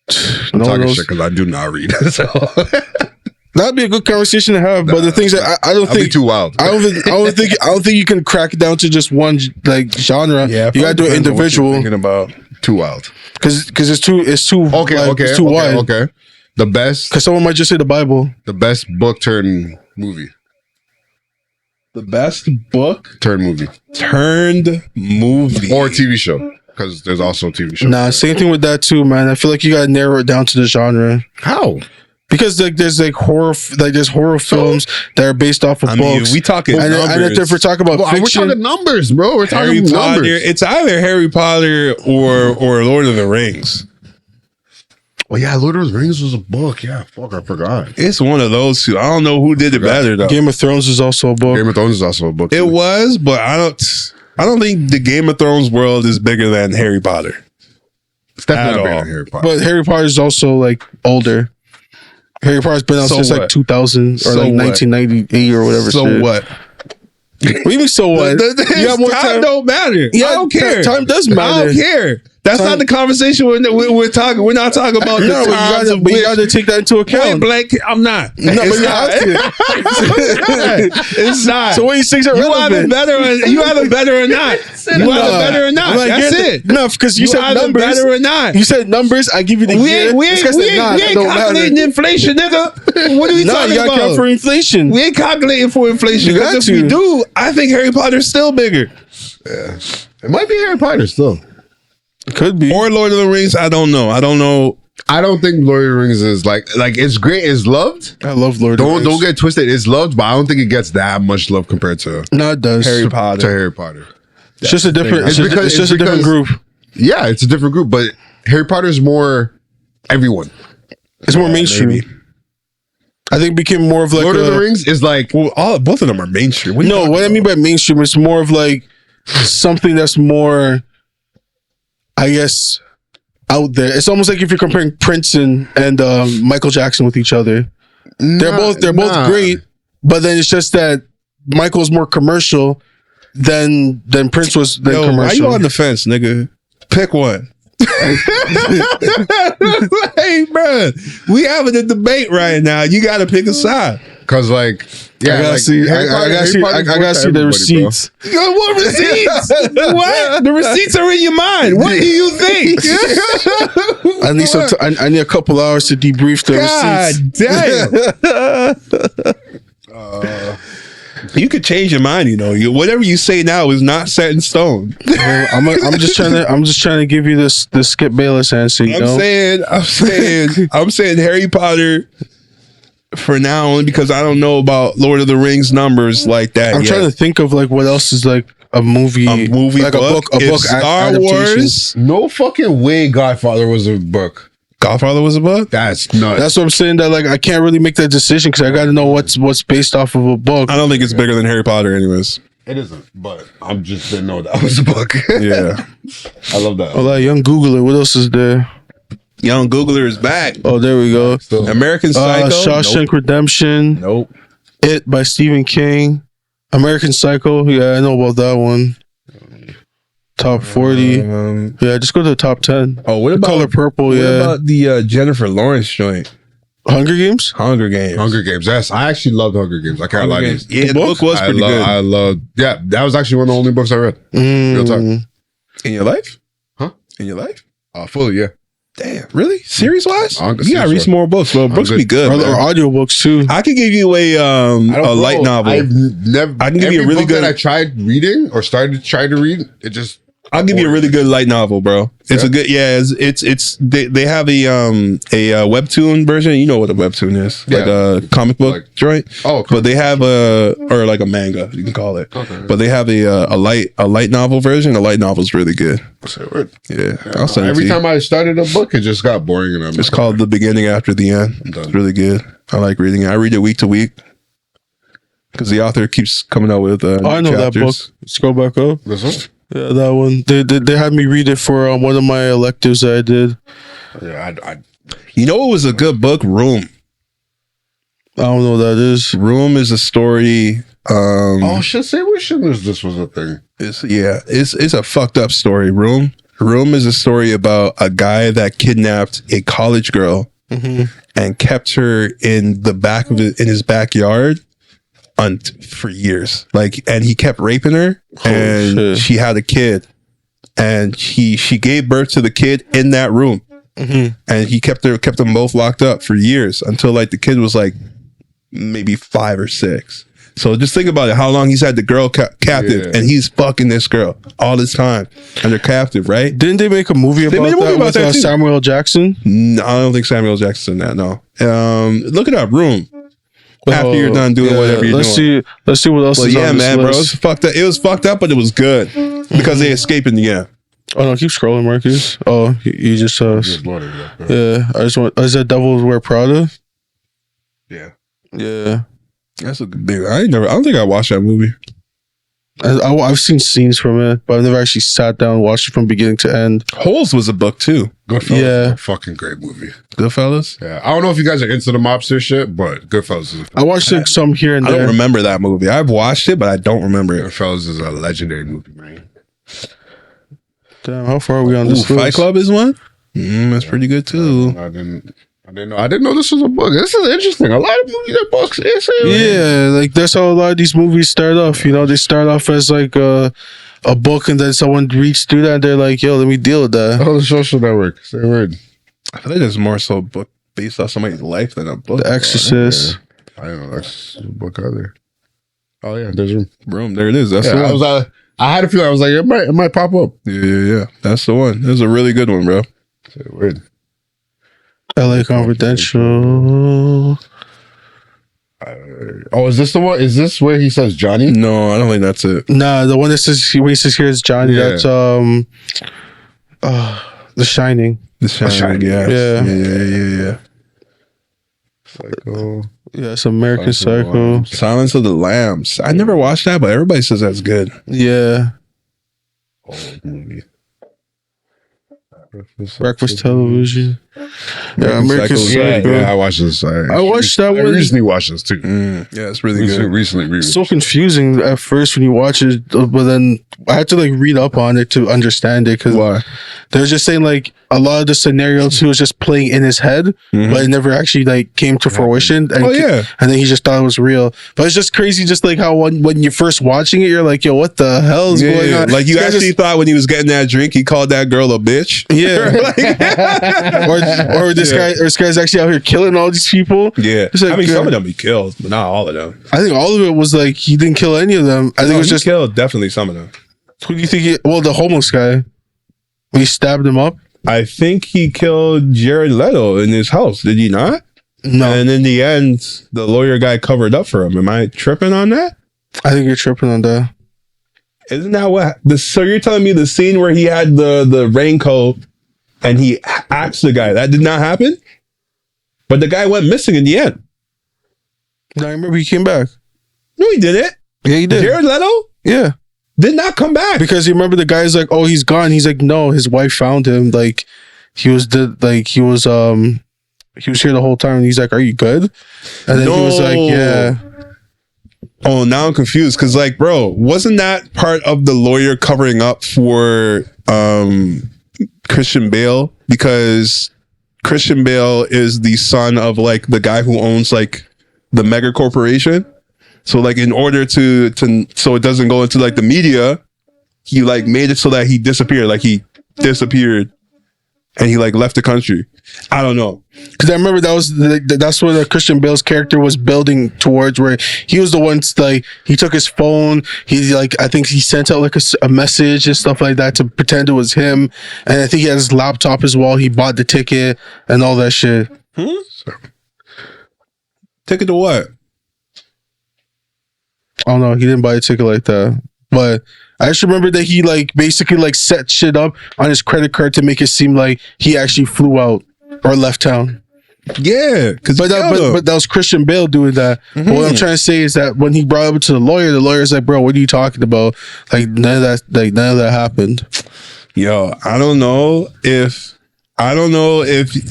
I'm
No one
talking
knows.
shit because I do not read. So
That'd be a good conversation to have. But the things that I don't
I'll be
think
too wild.
I don't think you can crack it down to just one like genre.
Yeah,
you gotta do it individual
Thinking about
Too wild.
because it's too it's too wide.
Okay. The best
Because someone might just say the Bible.
book turned movie.
the best book
Turned movie.
turned movie
Or TV show. Because there's also a TV show.
Nah, same thing with that too, man. I feel like you gotta narrow it down to the genre.
How?
Because there's horror films that are based off of books.
we talking
and
numbers.
if we're talking about
We're
fiction,
talking numbers, bro. We're
Harry
talking
Potter.
numbers.
It's either Harry Potter or Lord of the Rings.
Oh yeah, Lord of the Rings was a book. Yeah, fuck, I forgot.
It's one of those two. I don't know who did it better though.
Game of Thrones is also a book.
Game of Thrones is also a book.
It was, but I don't think the Game of Thrones world is bigger than Harry Potter.
It's definitely
at
not bigger
all.
than Harry Potter.
But Harry Potter is also like older. Harry Potter's been out
So
since
what?
like 2000 or
So
like
what?
1998 or whatever.
So
shit.
what?
What do you mean? So what? You got more
time don't matter.
Yeah,
I don't care.
time does
I
matter.
don't care. That's not the conversation we're talking. We're not talking about the
No,
times of
but you
which-
gotta take that into
Point
account.
blank, I'm not.
No, but
It's
you
not.
have to.
It's not.
So what you think are
You either
relevant?
better or you either better or not. You either better or not.
I'm like,
That's
yeah,
it.
No, because you
You
said
either
numbers.
better or not.
You said numbers. I give you the
We
year.
ain't, we
This
ain't,
guy said,
we ain't,
nah,
we
that
ain't
don't matter.
calculating inflation, nigga. What are we
No,
talking
you gotta count
about?
for inflation.
We ain't calculating for inflation.
You got
Because if
to.
we do, I think Harry Potter's still bigger.
It might be Harry Potter still.
Could be.
Or Lord of the Rings. I don't know.
I don't think Lord of the Rings is like it's great. It's loved.
I love Lord of the Rings.
Don't get twisted. It's loved, but I don't think it gets that much love compared to
No, it does.
Harry
to
Potter.
Harry Potter.
It's just a different. It's
It's
just a different
because-
group.
Yeah, it's a different group, but Harry Potter is more everyone.
It's more mainstream.
maybe.
I think it became more of like
Lord of the Rings is like
Well, both of them are mainstream.
No, what I mean by mainstream is more of like something that's more, I guess, out there. It's almost like if you're comparing Prince and Michael Jackson with each other. They're both great, but then it's just that Michael's more commercial than Prince was than
Why
commercial.
you on the fence, nigga? Pick one. Hey, bro, we having a debate right now. You got to pick a side.
Cause like, yeah,
I gotta
like,
see.
Harry Potter-
I gotta
Harry
see.
Potter's
I
worth
gotta
to
see the
everybody, bro.
receipts.
What receipts? What? The receipts are in your mind. What do you think?
I need some. I need a couple hours to debrief the
God damn. You could change your mind, you know. Whatever you say now is not set in stone.
I'm just trying to give you this Skip Bayless answer. You know?
I'm saying Harry Potter for now, only because I don't know about Lord of the Rings numbers like that.
I'm trying to think of like what else is like a movie, like
book.
a book
Star
adaptation.
Wars.
No fucking way Godfather was a book.
Godfather was a book?
That's nuts.
That's what I'm saying. That like I can't really make that decision because I got to know what's based off of a book.
I don't think it's bigger than Harry Potter, anyways.
It isn't, but I just didn't know that was a book.
Yeah.
I love that.
Oh, like Young Googler. What else is there?
Young Googler is back.
Oh, there we go.
American Psycho.
Shawshank Redemption.
Nope.
It by Stephen King. American Psycho. Yeah, I know about that one. Top 40. Yeah, just go to the top 10.
Oh, what about
Color Purple?
What
Yeah.
about the Jennifer Lawrence joint?
Hunger Games.
Hunger Games.
Hunger Games. Yes, I actually loved Hunger Games. I can't lie to you.
Yeah, the book was pretty good.
I love. Yeah, that was actually one of the only books I read. Real talk.
In your life?
Huh?
In your life?
Fully, yeah.
Damn, really? Series wise?
Hunger
You gotta read
Games.
some more books, bro. Books be good.
Or
man.
audiobooks too.
I could give you a light novel.
I've never.
I can give you a
every
really
book
good-
that I tried reading or started to try to read. It just.
I'll give you a really good light novel, bro. It's a good, it's they have a webtoon version. You know what a webtoon is, like a comic book joint.
Oh,
but they have or like a manga, you can call it.
Okay.
But they have a light novel version. The light novel is really good. Yeah, I'll send it
Every
to you.
time I started a book, it just got boring, and I'm
It's called The Beginning After the End. It's really good. I like reading it. I read it week to week because the author keeps coming out with.
I know that book. Scroll back up.
This one?
Yeah, that one. They had me read it for one of my electives that I did.
Yeah,
You know what was a good book? Room.
I don't know what that is.
Room is a story.
oh shit! Say we shouldn't. This was a thing.
It's a fucked up story. Room is a story about a guy that kidnapped a college girl and kept her in the back of in his backyard for years. And he kept raping her, and she had a kid, and she gave birth to the kid in that room, and he kept them both locked up for years until like the kid was like maybe 5 or 6. So just think about it, how long he's had the girl captive, and he's fucking this girl all this time, and they're captive, right?
Didn't they make a movie about that with Samuel Jackson?
No, I don't think Samuel Jackson's in that, no. Look it up, Room. After you're done doing whatever you're doing.
Let's see what else is on this
bro.
list.
It was fucked up, but it was good because they escaped in the end.
Oh no, keep scrolling, Marcus. Oh, you just yeah. I just want. Is that Devil Wear Prada?
Yeah.
Yeah.
That's a good thing. I don't think I watched that movie.
I've seen scenes from it, but I've never actually sat down and watched it from beginning to end.
Holes was a book too.
Goodfellas
Yeah.
is a fucking great movie.
Goodfellas?
Yeah. I don't know if you guys are into the mobster shit, but Goodfellas is
I watched like some here and
I
there.
don't remember that movie. I've watched it, but I don't remember it.
Goodfellas is a legendary movie, man.
Damn, how far are we on this
Fight
list?
Club is one? That's pretty good too.
I didn't know this was a book. This is interesting. A lot of movies are books.
Yeah, like that's how a lot of these movies start off. You know, they start off as like a book, and then someone reads through that, and they're like, "Yo, let me deal with that."
Oh, the Social Network. Say a word.
I feel like there's more so a book based off somebody's life than a book.
The Exorcist.
I don't know. That's a book out there. Oh yeah, there's
Room. There it is. That's
yeah,
the one.
I had a feeling. I was like, it might pop up.
Yeah. That's the one. It was a really good one, bro.
Say a word.
LA Confidential.
Oh, is this the one? Is this where he says Johnny?
No, I don't think that's it.
Nah, the one that says when he says here's Johnny.
Yeah.
That's The Shining.
The Shining. Yeah.
Psycho.
Yeah, it's American Psycho.
Silence of the Lambs. I never watched that, but everybody says that's good.
Yeah.
Old movie.
Breakfast Television. Yeah, American Psycho.
Yeah, I watched this.
I watched that one.
I recently watched this too.
Yeah, it's really good.
Recently.
So confusing at first when you watch it, but then I had to like read up on it to understand it. Because
Why?
they're just saying like a lot of the scenarios he was just playing in his head, but it never actually like came to fruition. And, and then he just thought it was real. But it's just crazy, just like how when you're first watching it, you're like, yo, what the hell is going on?
Like you actually thought when he was getting that drink, he called that girl a bitch.
Yeah. or this guy's actually out here killing all these people.
Yeah.
Like,
I mean, some of them he killed, but not all of them.
I think all of it was like he didn't kill any of them. I think it was just
killed definitely some of them.
Who do you think? The homeless guy. When he stabbed him up.
I think he killed Jared Leto in his house. Did he not?
No.
And in the end, the lawyer guy covered up for him. Am I tripping on that?
I think you're tripping on that.
Isn't that what? So you're telling me the scene where he had the raincoat and he axed the guy, that did not happen? But the guy went missing in the end.
No, I remember he came back.
No, he didn't.
Yeah, he did.
Jared Leto?
Yeah.
Did not come back.
Because you remember the guy's like, oh, he's gone. He's like, no, his wife found him. Like he was here the whole time. And he's like, are you good? And then he was like, yeah.
Oh, now I'm confused. Cause like, bro, wasn't that part of the lawyer covering up for Christian Bale? Because Christian Bale is the son of like the guy who owns like the mega corporation. So like in order to so it doesn't go into like the media, he like made it so that he disappeared. Like he disappeared and he like left the country. I don't know.
Because I remember that's what the Christian Bale's character was building towards, where he was the one like he took his phone, he like I think he sent out like a message and stuff like that to pretend it was him, and I think he had his laptop as well. He bought the ticket and all that shit.
Ticket to what?
Oh no, he didn't buy a ticket like that. But I just remember that he like basically like set shit up on his credit card to make it seem like he actually flew out or left town.
Yeah,
but that was Christian Bale doing that. But what I'm trying to say is that when he brought it up to the lawyer's like, bro, what are you talking about? Like none of that happened.
Yo, I don't know if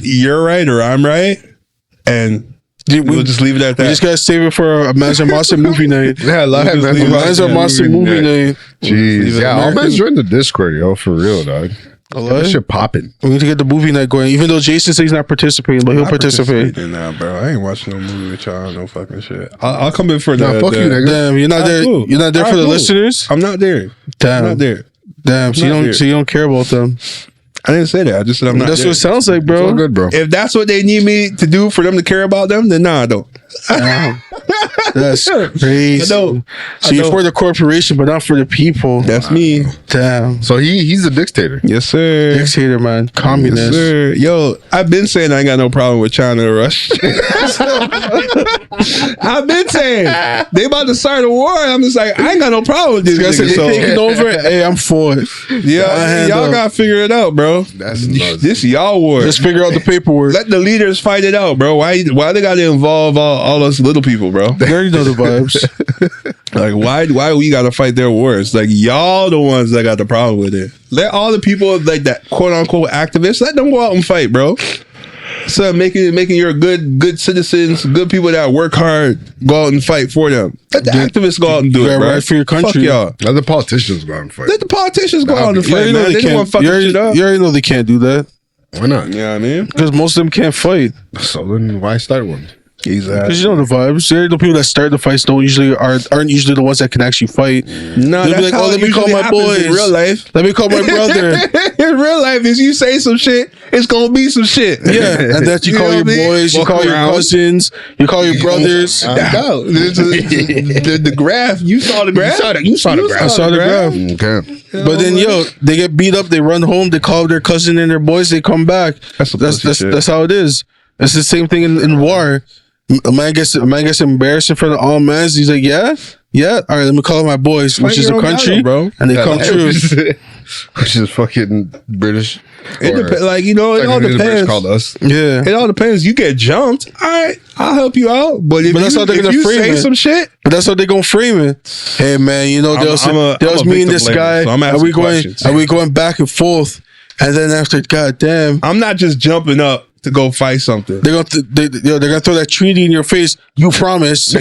you're right or I'm right, and we'll just leave it at that.
We just gotta save it for a Mossin movie night.
Yeah, I love
Mossin movie night.
Jeez, yeah, all man's join the Discord, yo, for real, dog. That shit popping.
We need to get the movie night going. Even though Jason says he's not participating, but he'll participate.
Nah, bro, I ain't watching no movie with y'all. No fucking shit. I'll come in for that.
Fuck you, nigga.
Damn, you're not there. Cool. You're not there for the listeners.
I'm not there.
Damn,
I'm not there.
Damn, so you don't care about them.
I didn't say that. I just said I'm not.
That's
there.
what it sounds like, bro.
It's all good, bro.
If that's what they need me to do for them to care about them, then nah, I don't.
That's crazy. So you're for the corporation, but not for the people.
That's me.
Damn.
So he's a dictator.
Yes, sir.
Dictator, man. Communist.
Yes, sir. Yo, I've been saying I ain't got no problem with China and Russia. I've been saying they about to start a war. I'm just like, I ain't got no problem with this.
Nigga, so taking over. Hey, I'm for it.
Yeah, y'all gotta figure it out, bro. This y'all war.
Just figure out the paperwork.
Let the leaders fight it out, bro. Why they gotta involve all us little people, bro?
They already know the vibes.
Like, why we gotta fight their wars? Like, y'all the ones that got the problem with it. Let all the people like that quote unquote activists, let them go out and fight, bro. So making your good citizens, good people that work hard, go out and fight for them. Let the activists go out and do it, bro.
Right for your country.
Fuck y'all.
Let the politicians go out and fight.
Let the politicians go out and fight, man. They don't want fucking shit up.
You already know they can't do that.
Why not?
You know what I mean?
Because most of them can't fight.
So then why start one?
Exactly.
Because you know the vibes. The people that start the fights aren't usually the ones that can actually fight.
No,
they'll be like, oh, let me call my boys.
In real life.
Let me call my brother.
In real life, if you say some shit, it's gonna be some shit.
Yeah, and that you call your boys, you call your cousins, you call your brothers.
No, the graph. You saw the graph. You saw the graph.
I saw the graph.
Okay.
But then, they get beat up. They run home. They call their cousin and their boys. They come back. That's how it is. It's the same thing in war. A man gets embarrassed in front of all men. He's like, yeah. All right, let me call my boys, which is a country,
bro,
and they come true.
Which is fucking British.
It all depends.
Called us.
Yeah,
it all depends. You get jumped, all right, I'll help you out. But if
that's how they're gonna frame it.
Some shit.
But that's how they're gonna frame it. Hey man, there was me and this guy. Are we going back and forth? And then after, goddamn,
I'm not just jumping up to go fight something.
They're gonna throw that treaty in your face. You promise. You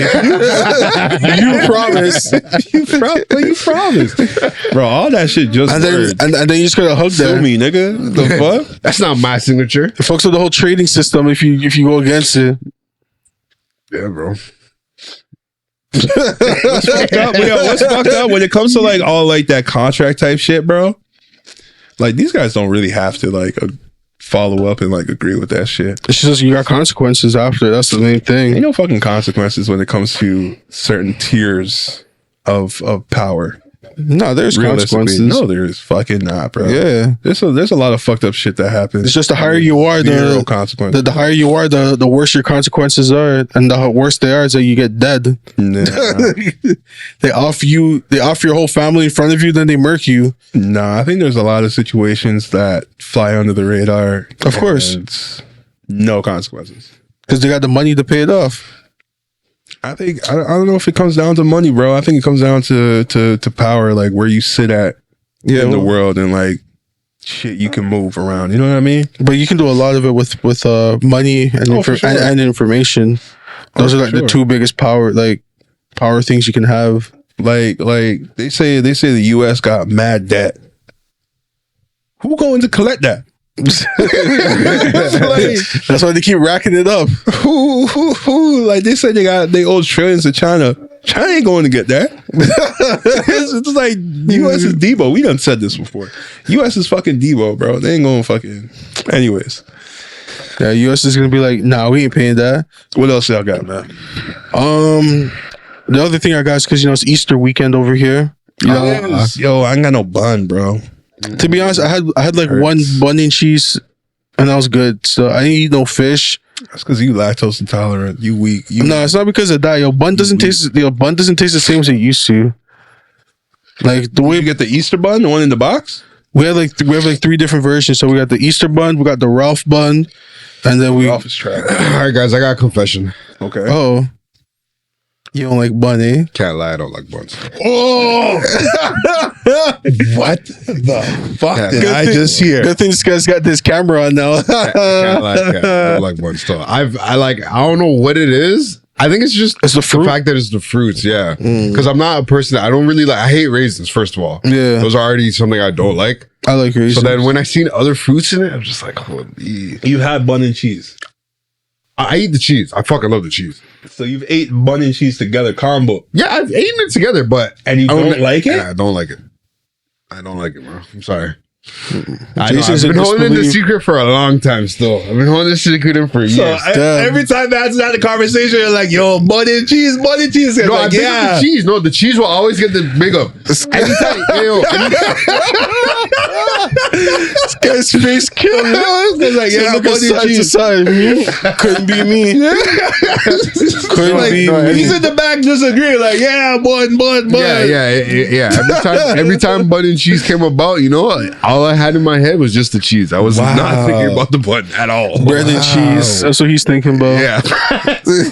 promise.
You promise. Bro, all that shit just
And then you just gotta hug
sue
them.
me, nigga. The fuck?
That's not my signature.
It fucks with the whole trading system if you go against it.
Yeah, bro.
What's fucked up when it comes to like all like that contract type shit, bro? Like these guys don't really have to like follow up and like agree with that shit.
It's just you got consequences after. That's the main thing.
Ain't no fucking consequences when it comes to certain tiers of power.
No, there's consequences.
No, there's fucking not, bro.
Yeah,
there's a lot of fucked up shit that happens.
it's just the higher you are, the
consequences.
the higher you are, the worse your consequences are, and the worse they are is that you get dead.
Nah.
They off your whole family in front of you, then they murk you.
Nah, I think there's a lot of situations that fly under the radar.
Of course,
no consequences
because they got the money to pay it off.
I think I don't know if it comes down to money, bro. I think it comes down to power, like where you sit at in the world and like shit you can move around. You know what I mean?
But you can do a lot of it with money and, and information. Those are like the two biggest power things you can have.
Like they say the US got mad debt. Who going to collect that?
That's why they keep racking it up.
Who like they said they owe trillions to China. China ain't going to get that. It's like US is Debo. We done said this before. US is fucking Debo, bro. They ain't going fucking. Anyways,
yeah, US is gonna be like, nah, we ain't paying that.
what else y'all got, man?
The other thing I got is because it's Easter weekend over here.
Yo, I ain't got no bun, bro.
To be honest, I had like one bun and cheese, and that was good. So I didn't eat no fish.
That's because you lactose intolerant. You weak.
No, it's not because of that. Your bun doesn't taste the same as it used to. Like the way
you get the Easter bun, the one in the box.
we have like 3 different versions. So we got the Easter bun, we got the Ralph bun, and then
Ralph is trash.
All right, guys, I got a confession.
Okay.
Oh, you don't like bun, eh?
Can't lie, I don't like buns.
Oh, what the fuck did I just hear?
Good thing this guy's got this camera on now.
Can't lie, I don't like buns still. I don't know what it is. I think it's just
It's the fruit?
fact that it's the fruits, yeah. Because I'm not a person that I don't really like. I hate raisins, first of all.
Yeah.
Those are already something I don't like.
I like raisins.
So then when I seen other fruits in it, I'm just like, holy.
You had bun and cheese.
I eat the cheese. I fucking love the cheese.
So you've ate bun and cheese together, combo.
Yeah, I've eaten it together, but
And you don't like it?
I don't like it. I don't like it, bro. I'm sorry. I've
Jason's
been
in
holding the
disbelief.
secret for a long time still. I've been holding this secret in for years.
Every time that's not the conversation, you're like, yo, bun and cheese.
No, I pick up the cheese. No, the cheese will always get the big up. Anytime.
This guy's face killed.
It's like, yeah,
Look
bun
side
and
to
cheese.
side. Couldn't be me. Couldn't be me.
He's in the back disagreeing, like, yeah, bun.
Yeah. Every time bun and cheese came about, all I had in my head was just the cheese. I was not thinking about the bun at all.
Bread and cheese. That's what he's thinking about.
Yeah.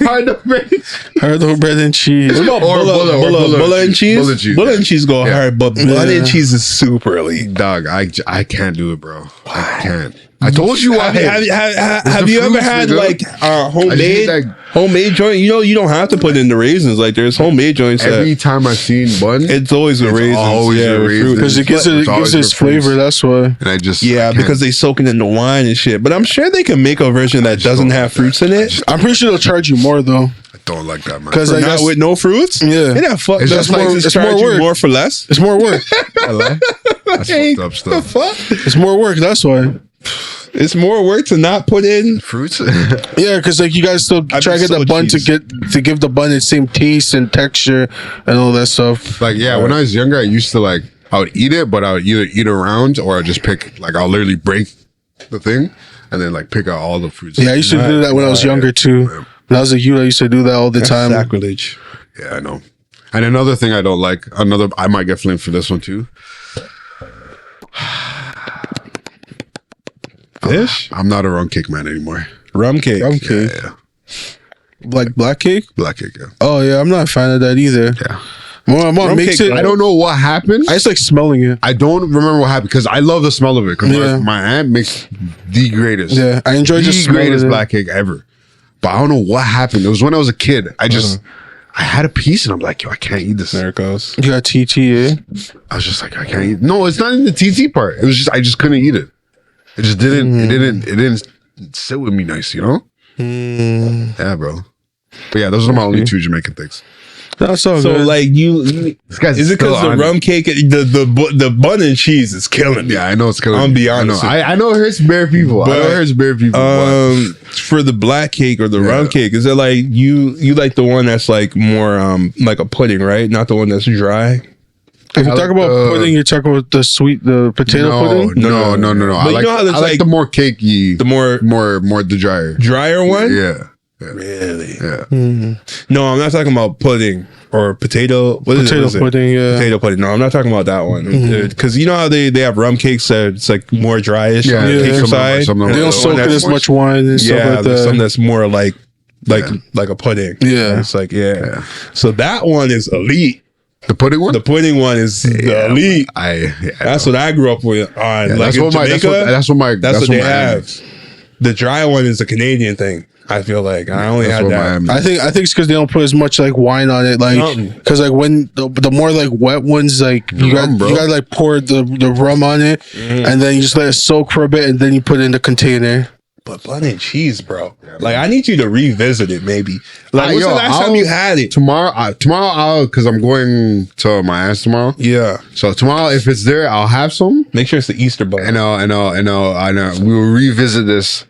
Hard
bread and cheese.
What about bulla and cheese? Bulla and cheese go hard, but bun and cheese is super elite.
Dog, I can't do it, bro. I can't. I told you I
have you ever had like a homemade joint? You don't have to put in the raisins. Like there's homemade joints.
Every time I've seen bun,
it's always with raisins.
Always with raisins.
Because it gives its flavor. That's why.
And I just
because they soak it in the wine and shit. But I'm sure they can make a version that doesn't have fruits in it.
I'm pretty sure they'll charge you more though.
I don't like that, man.
Because
not with no fruits.
Yeah,
it's
just like
it's more work. More for less.
It's more work.
That's fucked up stuff.
It's more work. That's why.
It's more work to not put in
fruits.
Yeah, because like you guys still try to get the bun to give the bun its same taste and texture and all that stuff.
Like when I was younger, I used to I would eat it, but I would either eat around or I'd just pick I'll literally break the thing and then pick out all the fruits.
Yeah, I used to do that when I was younger too. When I was a youth, I used to do that all the time.
Sacrilege.
Yeah, I know. And another thing I don't like, I might get flamed for this one too.
Fish?
I'm not a rum cake man anymore.
Rum cake.
Yeah.
Like black cake?
Black cake, yeah.
Oh yeah, I'm not a fan of that either.
Yeah.
My mom makes
cake,
it.
I don't know what happened.
I just like smelling it.
I don't remember what happened because I love the smell of it. Because my aunt makes the greatest.
Yeah, I enjoy just
the greatest
smelling it.
black cake ever. But I don't know what happened. It was when I was a kid. I had a piece and I'm like, yo, I can't eat this.
There it goes.
You got TT, eh?
I was just like, I can't eat. No, it's not in the TT part. It was just I just couldn't eat it. It just didn't. It didn't sit with me nice. You know. Yeah, bro. But yeah, those are my only two Jamaican things.
That's all
So
good.
like you
This guy's
is it
still
because the
on
rum cake, the bun and cheese is killing me?
Yeah, I know it's killing.
I'll
me.
be honest.
I know it hurts bare people. I know it hurts bare people.
For the black cake or the rum cake, is it like you like the one that's like more like a pudding, right? Not the one that's dry.
If you talk about pudding, you're talking about the potato pudding?
No.
But you know how there's
I like the more cakey,
the more
the drier.
drier one.
Yeah.
Really?
Yeah.
No, I'm not talking about pudding or potato. What is
Potato
it?
pudding, yeah.
Potato pudding. No, I'm not talking about that one. Because you know how they have rum cakes that it's like more dryish on the cake side.
Some of them
They don't soak in as much wine and stuff like
there's
that.
some that's more like a pudding.
Yeah.
It's like So that one is elite.
The pudding one.
The pudding one is the elite. That's what I grew up with on.
Yeah,
like in Jamaica,
that's what
they have. The dry one is a Canadian thing. I feel like I only had that.
I think it's because they don't put as much like wine on it, like because like when the more like wet ones, like you got like pour the rum on it, and then you just let it soak for a bit, and then you put it in the container.
But bun and cheese, bro. Like I need you to revisit it, maybe. Like when's the last time you had it?
Tomorrow, I'll because I'm going to my aunt's tomorrow.
Yeah.
So tomorrow, if it's there, I'll have some.
Make sure it's the Easter bun.
I know. We will revisit this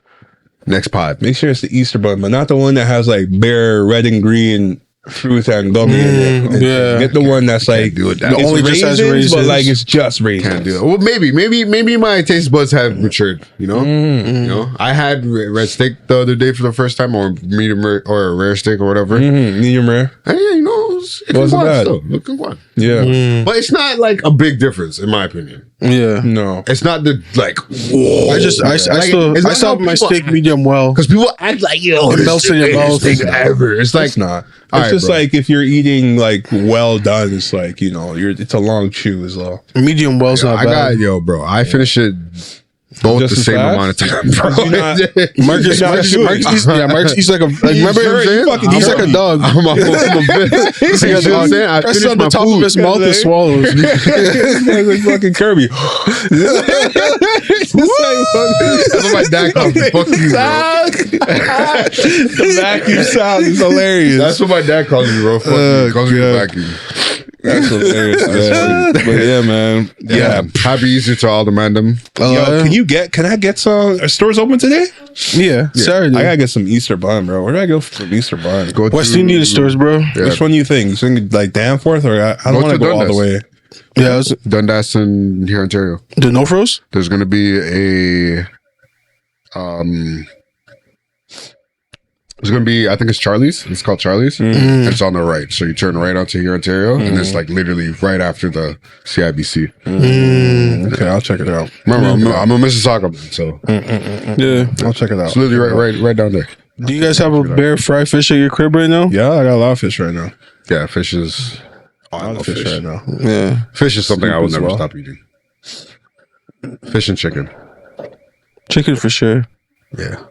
next pod.
Make sure it's the Easter bun, but not the one that has like bare red and green fruit and gummy in it.
Yeah.
Get the one that's like
do it that.
it's
only just has raisins,
but like it's just raisins.
Can't do it. Well, maybe my taste buds have matured. You know, I had red steak the other day for the first time, or medium rare, or a rare steak or whatever.
Medium rare.
And yeah, you know, it
wasn't bad.
It can go on.
Yeah.
But it's not like a big difference, in my opinion.
Yeah.
No.
It's not the like. Whoa.
I still have my steak medium well
because people act like
it melts in your mouth.
Ever. It's like
It's not. It's just like if you're eating like well done, it's like, you know, it's a long chew as well.
Medium well's not bad.
Bro. I finish it both
Just
the
as
same
fast?
amount of time, bro.
Marcus, he's like a he's like a dog.
I'm a bitch.
He's like a dog. Presses on the top of his mouth and swallows.
It's like fucking Kirby.
That's what my dad calls me. Fuck you, bro.
The vacuum sound is hilarious.
That's what my dad calls me, bro. Fuck you. He calls me a vacuum.
That's hilarious, man. But yeah, man. Yeah.
Happy Easter to all the mandem.
Yo, can I get some? Are stores open today?
Yeah, Saturday.
I gotta get some Easter bun, bro. Where do I go for some Easter bun?
West Indian stores, bro.
Yeah.
Which one do you think? You think like Danforth, or I don't want to go all the way?
Yeah, it's
Dundas in here, Ontario.
the No Froze.
There's gonna be a It's gonna be, I think it's Charlie's. It's called Charlie's. And it's on the right, so you turn right onto here, Ontario, and it's like literally right after the CIBC.
Okay, I'll check it out.
Remember, I'm a Mississauga man, so
Yeah.
I'll check it out.
it's literally right down there.
Do you guys have a bear fried fish at your crib right now?
Yeah, I got a lot of fish right now.
Yeah, fish is.
A lot of fish right now.
Yeah.
Fish is something I will
as
never
well.
stop eating. Fish and chicken.
Chicken for sure.
Yeah.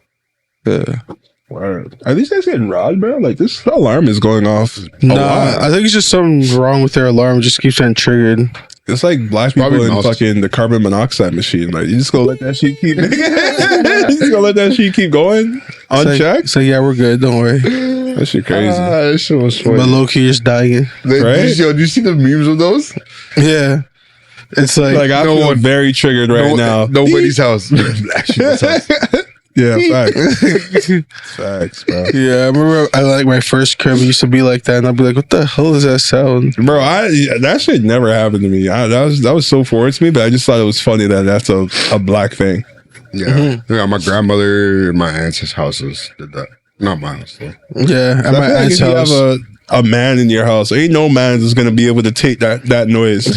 Yeah.
Word. Are these guys getting robbed, bro? Like this alarm is going off.
Nah, I think it's just something wrong with their alarm. It just keeps getting triggered.
It's like black people
Probably
in
most.
fucking the carbon monoxide machine. Like you just gonna let that shit keep. You just gonna let that shit keep going unchecked.
So yeah, we're good. Don't worry.
That shit crazy.
That shit was funny.
But low key just dying.
Right?
Do you see the memes of those?
Yeah. It's like,
Like I feel very triggered right now.
Nobody's house. Actually, this house.
Yeah, facts. Facts, bro.
yeah, I remember I like my first crib used to be like that, and I'd be like, "What the hell is that sound?"
Bro, that shit never happened to me. That was so foreign to me, but I just thought it was funny that that's a black thing.
Yeah. Yeah, my grandmother and my aunt's houses did that. Not my house, though.
Yeah, at
I
my
feel like
aunt's
if you
house.
have a man in your house, ain't no man that's gonna be able to take that noise for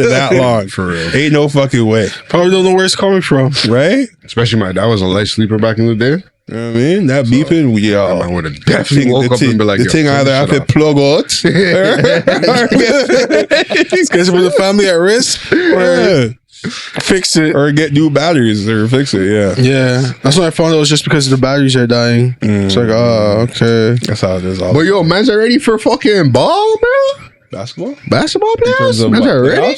that long.
For real.
Ain't no fucking way,
Probably don't know where it's coming from.
right?
Especially my dad was a light sleeper back in the day.
You know what I mean? That beeping,
I would have definitely woke up and be like,
the thing either have to plug out.
Because for the family at risk, or fix it.
Or get new batteries or fix it, yeah.
Yeah. That's when I found out it was just because the batteries are dying. It's like, oh, okay.
That's how it is.
But yo, man's are ready for fucking ball, bro?
Basketball
Players? Man's are ready?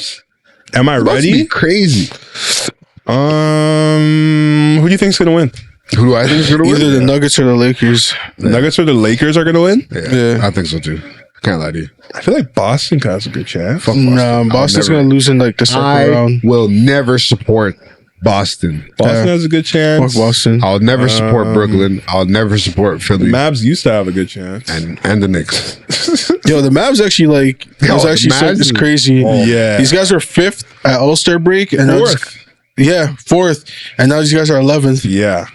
Am I ready?
Crazy.
Who do you think's gonna win?
Who do I think is gonna win?
Either the Nuggets or the Lakers.
The Nuggets or the Lakers are gonna win?
Yeah, I think so too. I can't lie to you.
I feel like Boston has a good chance.
Fuck Boston.
No, Boston's gonna lose in like the second round.
Will never support Boston.
Boston has a good chance.
Fuck Boston.
I'll never support Brooklyn. I'll never support Philly.
Mavs used to have a good chance.
And the Knicks.
Yo, the Mavs actually it's crazy.
Yeah.
These guys are 5th at All-Star break and
Fourth.
4th. And now these guys are 11th.
Yeah.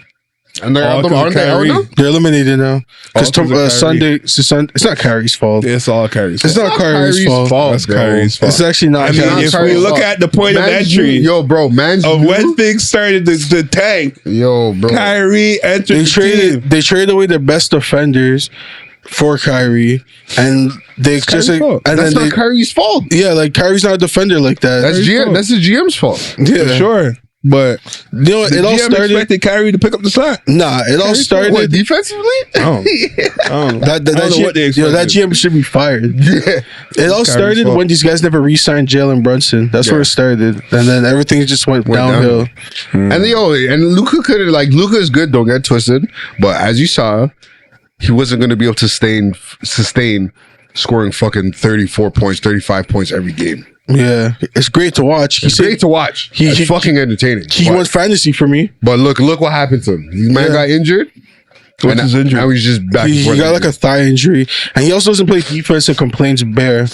And they're
All
aren't they out now?
They're eliminated now. Because Sunday, it's not Kyrie's fault.
It's all Kyrie's
It's
fault.
not Kyrie's fault.
It's Kyrie's fault.
It's actually not.
I mean,
Kyrie's
if
fault.
we look at the point of entry
Yo, bro, man's
of when things started to tank,
yo, bro.
Kyrie entered
They traded away their best defenders for Kyrie, and they just like,
fault.
and
That's
then
not Kyrie's fault.
yeah, like Kyrie's not a defender like that.
That's the GM's fault.
yeah,
for sure. But
You know,
the
it all
GM
started.
expected Kyrie to pick up the slack.
Nah, it all started.
What, defensively?
I don't know.
That
I don't know what they
that
expected.
GM should be fired.
Yeah.
It all started
fault.
when these guys never re-signed Jalen Brunson. That's where it started, and then everything just went downhill.
And Luka is good, don't get twisted. But as you saw, he wasn't going to be able to sustain scoring fucking 34 points, 35 points every game.
Yeah, it's great to watch.
It's great to watch. It's fucking entertaining.
He won fantasy for me.
But look what happened to him. His man got injured.
What's his injury?
Now he's just back.
He got like a thigh injury, and he also doesn't play defense and complains bare.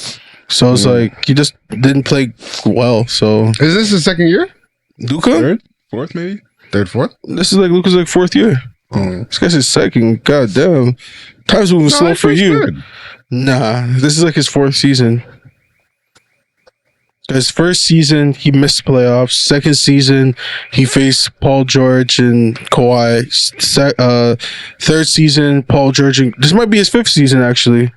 So it's like he just didn't play well. So
Is this his second year?
Luka,
Third? Fourth, maybe?
Third, fourth?
this is like Luka's like 4th year. This guy's his second. God damn, time's moving slow for you.
Good.
Nah, this is like his 4th season. His first season, he missed playoffs. Second season, he faced Paul George and Kawhi. Third season, Paul George. And this might be his 5th season, actually.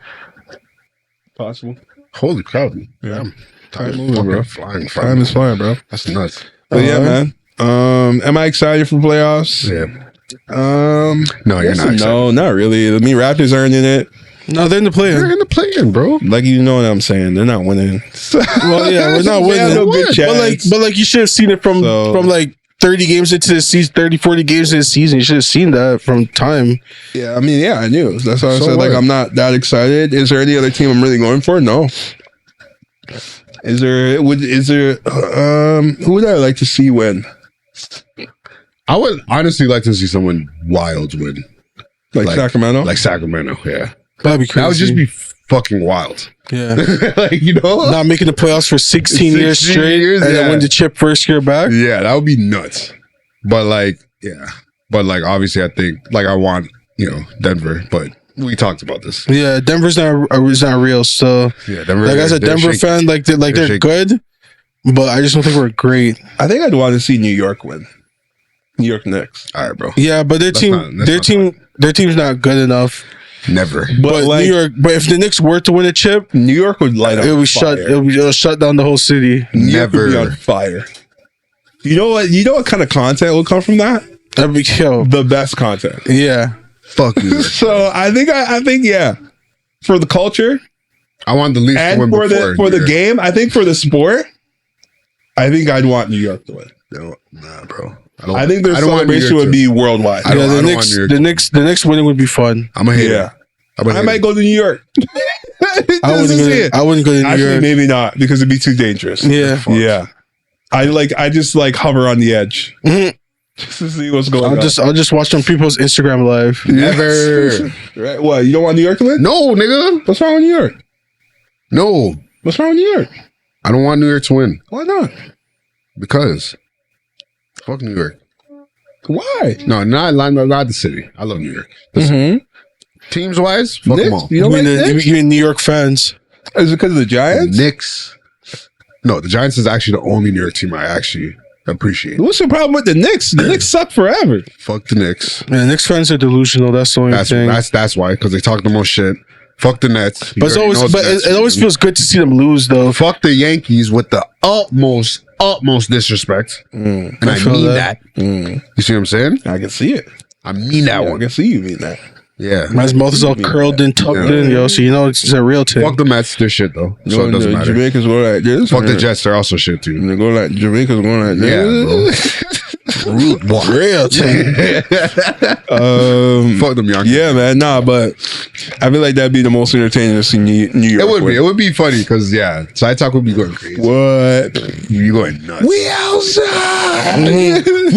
Possible.
Holy cow.
Yeah.
Time
moving, bro.
Flying.
Time is flying, bro.
That's nuts.
But yeah, man. Am I excited for playoffs?
Yeah.
No,
you're not excited.
No, not really. I mean, Raptors aren't in it.
No, they're in the play-in.
They're in the play-in, bro.
Like, you know what I'm saying? They're not winning.
Well, yeah, we're not
They have
winning.
no good chance.
But like you should have seen it from like 30 games into the season, 30, 40 games into the season. You should have seen that from time.
Yeah, I mean, yeah, I knew. That's why I
So
said, like,
what?
I'm not that excited. Is there any other team I'm really going for? No. Is there, who would I like to see win?
I would honestly like to see someone wild win.
Like Sacramento?
Like Sacramento, yeah.
That'd be crazy.
That would just be fucking wild.
Yeah.
Like, you know?
Not making the playoffs for 16 years
16
straight
years,
and
yeah.
then win the chip first year back.
Yeah, that would be nuts. But like, yeah. But like, obviously, I think, like, I want, Denver, but we talked about this.
Yeah, Denver's not real. So,
Yeah, Denver.
like, as a
they're
Denver
shaky.
fan, they're
shaky.
good, but I just don't think we're great.
I think I'd want to see New York win. New York Knicks.
All right, bro.
Yeah, but their team's not good enough.
Never.
But
like-
New York, but if the Knicks were to win a chip,
New York would light up.
it'll shut down the whole city.
New York would be
Never.
on fire. You know what? You know what kind of content will come from that?
That'd be
The best content.
yeah.
Fuck you.
So I think yeah, for the culture
I want the Leafs to
and
win
for
before
the game, I think for the sport, I think I'd want New York to win.
Nah, bro.
I think their
I don't want New
celebration
York
would
to-
be worldwide.
I don't
the
want
Knicks,
New York
the
to-
Knicks, the Knicks winning would be fun.
I'm a hater.
Yeah.
I'm a
I
hater.
might go to New York.
I wouldn't go to New
Actually,
York.
maybe not because it'd be too dangerous.
Yeah.
Yeah. I just hover on the edge
Mhm.
just to see what's going on.
I'll just watch on people's Instagram live.
Never.
Right? What? You don't want New York to win?
No, nigga.
What's wrong with New York?
No.
What's wrong with New York?
I don't want New York to win.
Why not?
Because fuck New York.
Why?
No, not the city. I love New York. Listen, teams wise, fuck them all.
You don't like Knicks?
You mean New York fans?
Is it because of the Giants?
Knicks. No, the Giants is actually the only New York team I actually appreciate it.
What's the problem with the Knicks? The Knicks suck forever.
Fuck the Knicks.
Man, Knicks fans are delusional. That's the only thing.
That's why, because they talk the most shit. Fuck the Nets.
But it always feels good to see them lose, though.
Fuck the Yankees with the utmost disrespect. And I mean that. You see what I'm saying?
I can see it.
I mean that one.
I can see you mean that.
Yeah.
Man's mouth is all curled and tucked in, yo. So you know it's a real thing.
Fuck the Mets, they're shit though. So it doesn't matter.
Jamaicans go like this.
Fuck the Jets, they're also shit too.
They go like Jamaicans go like this.
Yeah, bro. Rude boy.
Real thing.
Fuck them Yankees.
Yeah, man. Nah, but I feel like that'd be the most entertaining to see New York.
It would be funny because Side Talk would be going crazy.
What?
You going nuts?
We outside.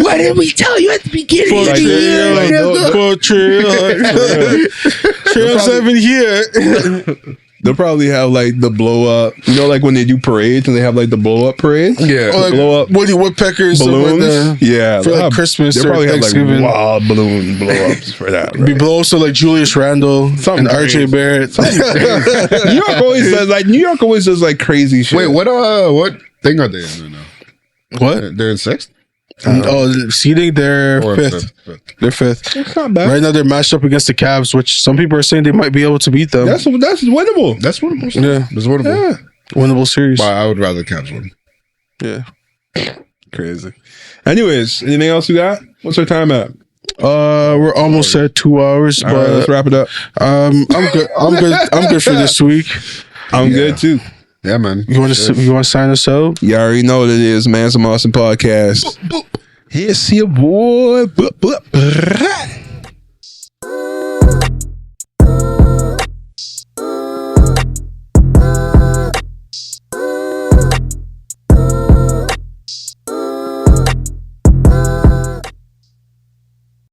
What did we tell you at the beginning of the year?
Trail 7 here.
They'll probably have like the blow up. You know, like when they do parades and they have like the blow up parade.
Yeah,
or like
blow up
Woody Woodpeckers,
balloons. Yeah,
for like Christmas.
They
or
probably have like
Thanksgiving.
wild balloon blow ups for that.
Be blow ups to like Julius Randle and RJ Barrett.
New York always does like crazy shit.
Wait, what thing are they in now?
What?
They're in 6th?
Seeding, they're fifth. They're fifth.
That's not bad.
Right now, they're matched up against the Cavs, which some people are saying they might be able to beat them.
That's winnable.
That's winnable.
Yeah,
that's winnable.
Yeah. Winnable series.
But I would rather Cavs win.
Yeah.
Crazy. Anyways, anything else you got? What's our time at?
We're almost at 2 hours.
All
but
right, let's wrap it up.
I'm good. I'm good for this week.
I'm good too.
Yeah, man.
You want to sign us out?
You already know what it is, man. It's a Mossin podcast. Here's your boy.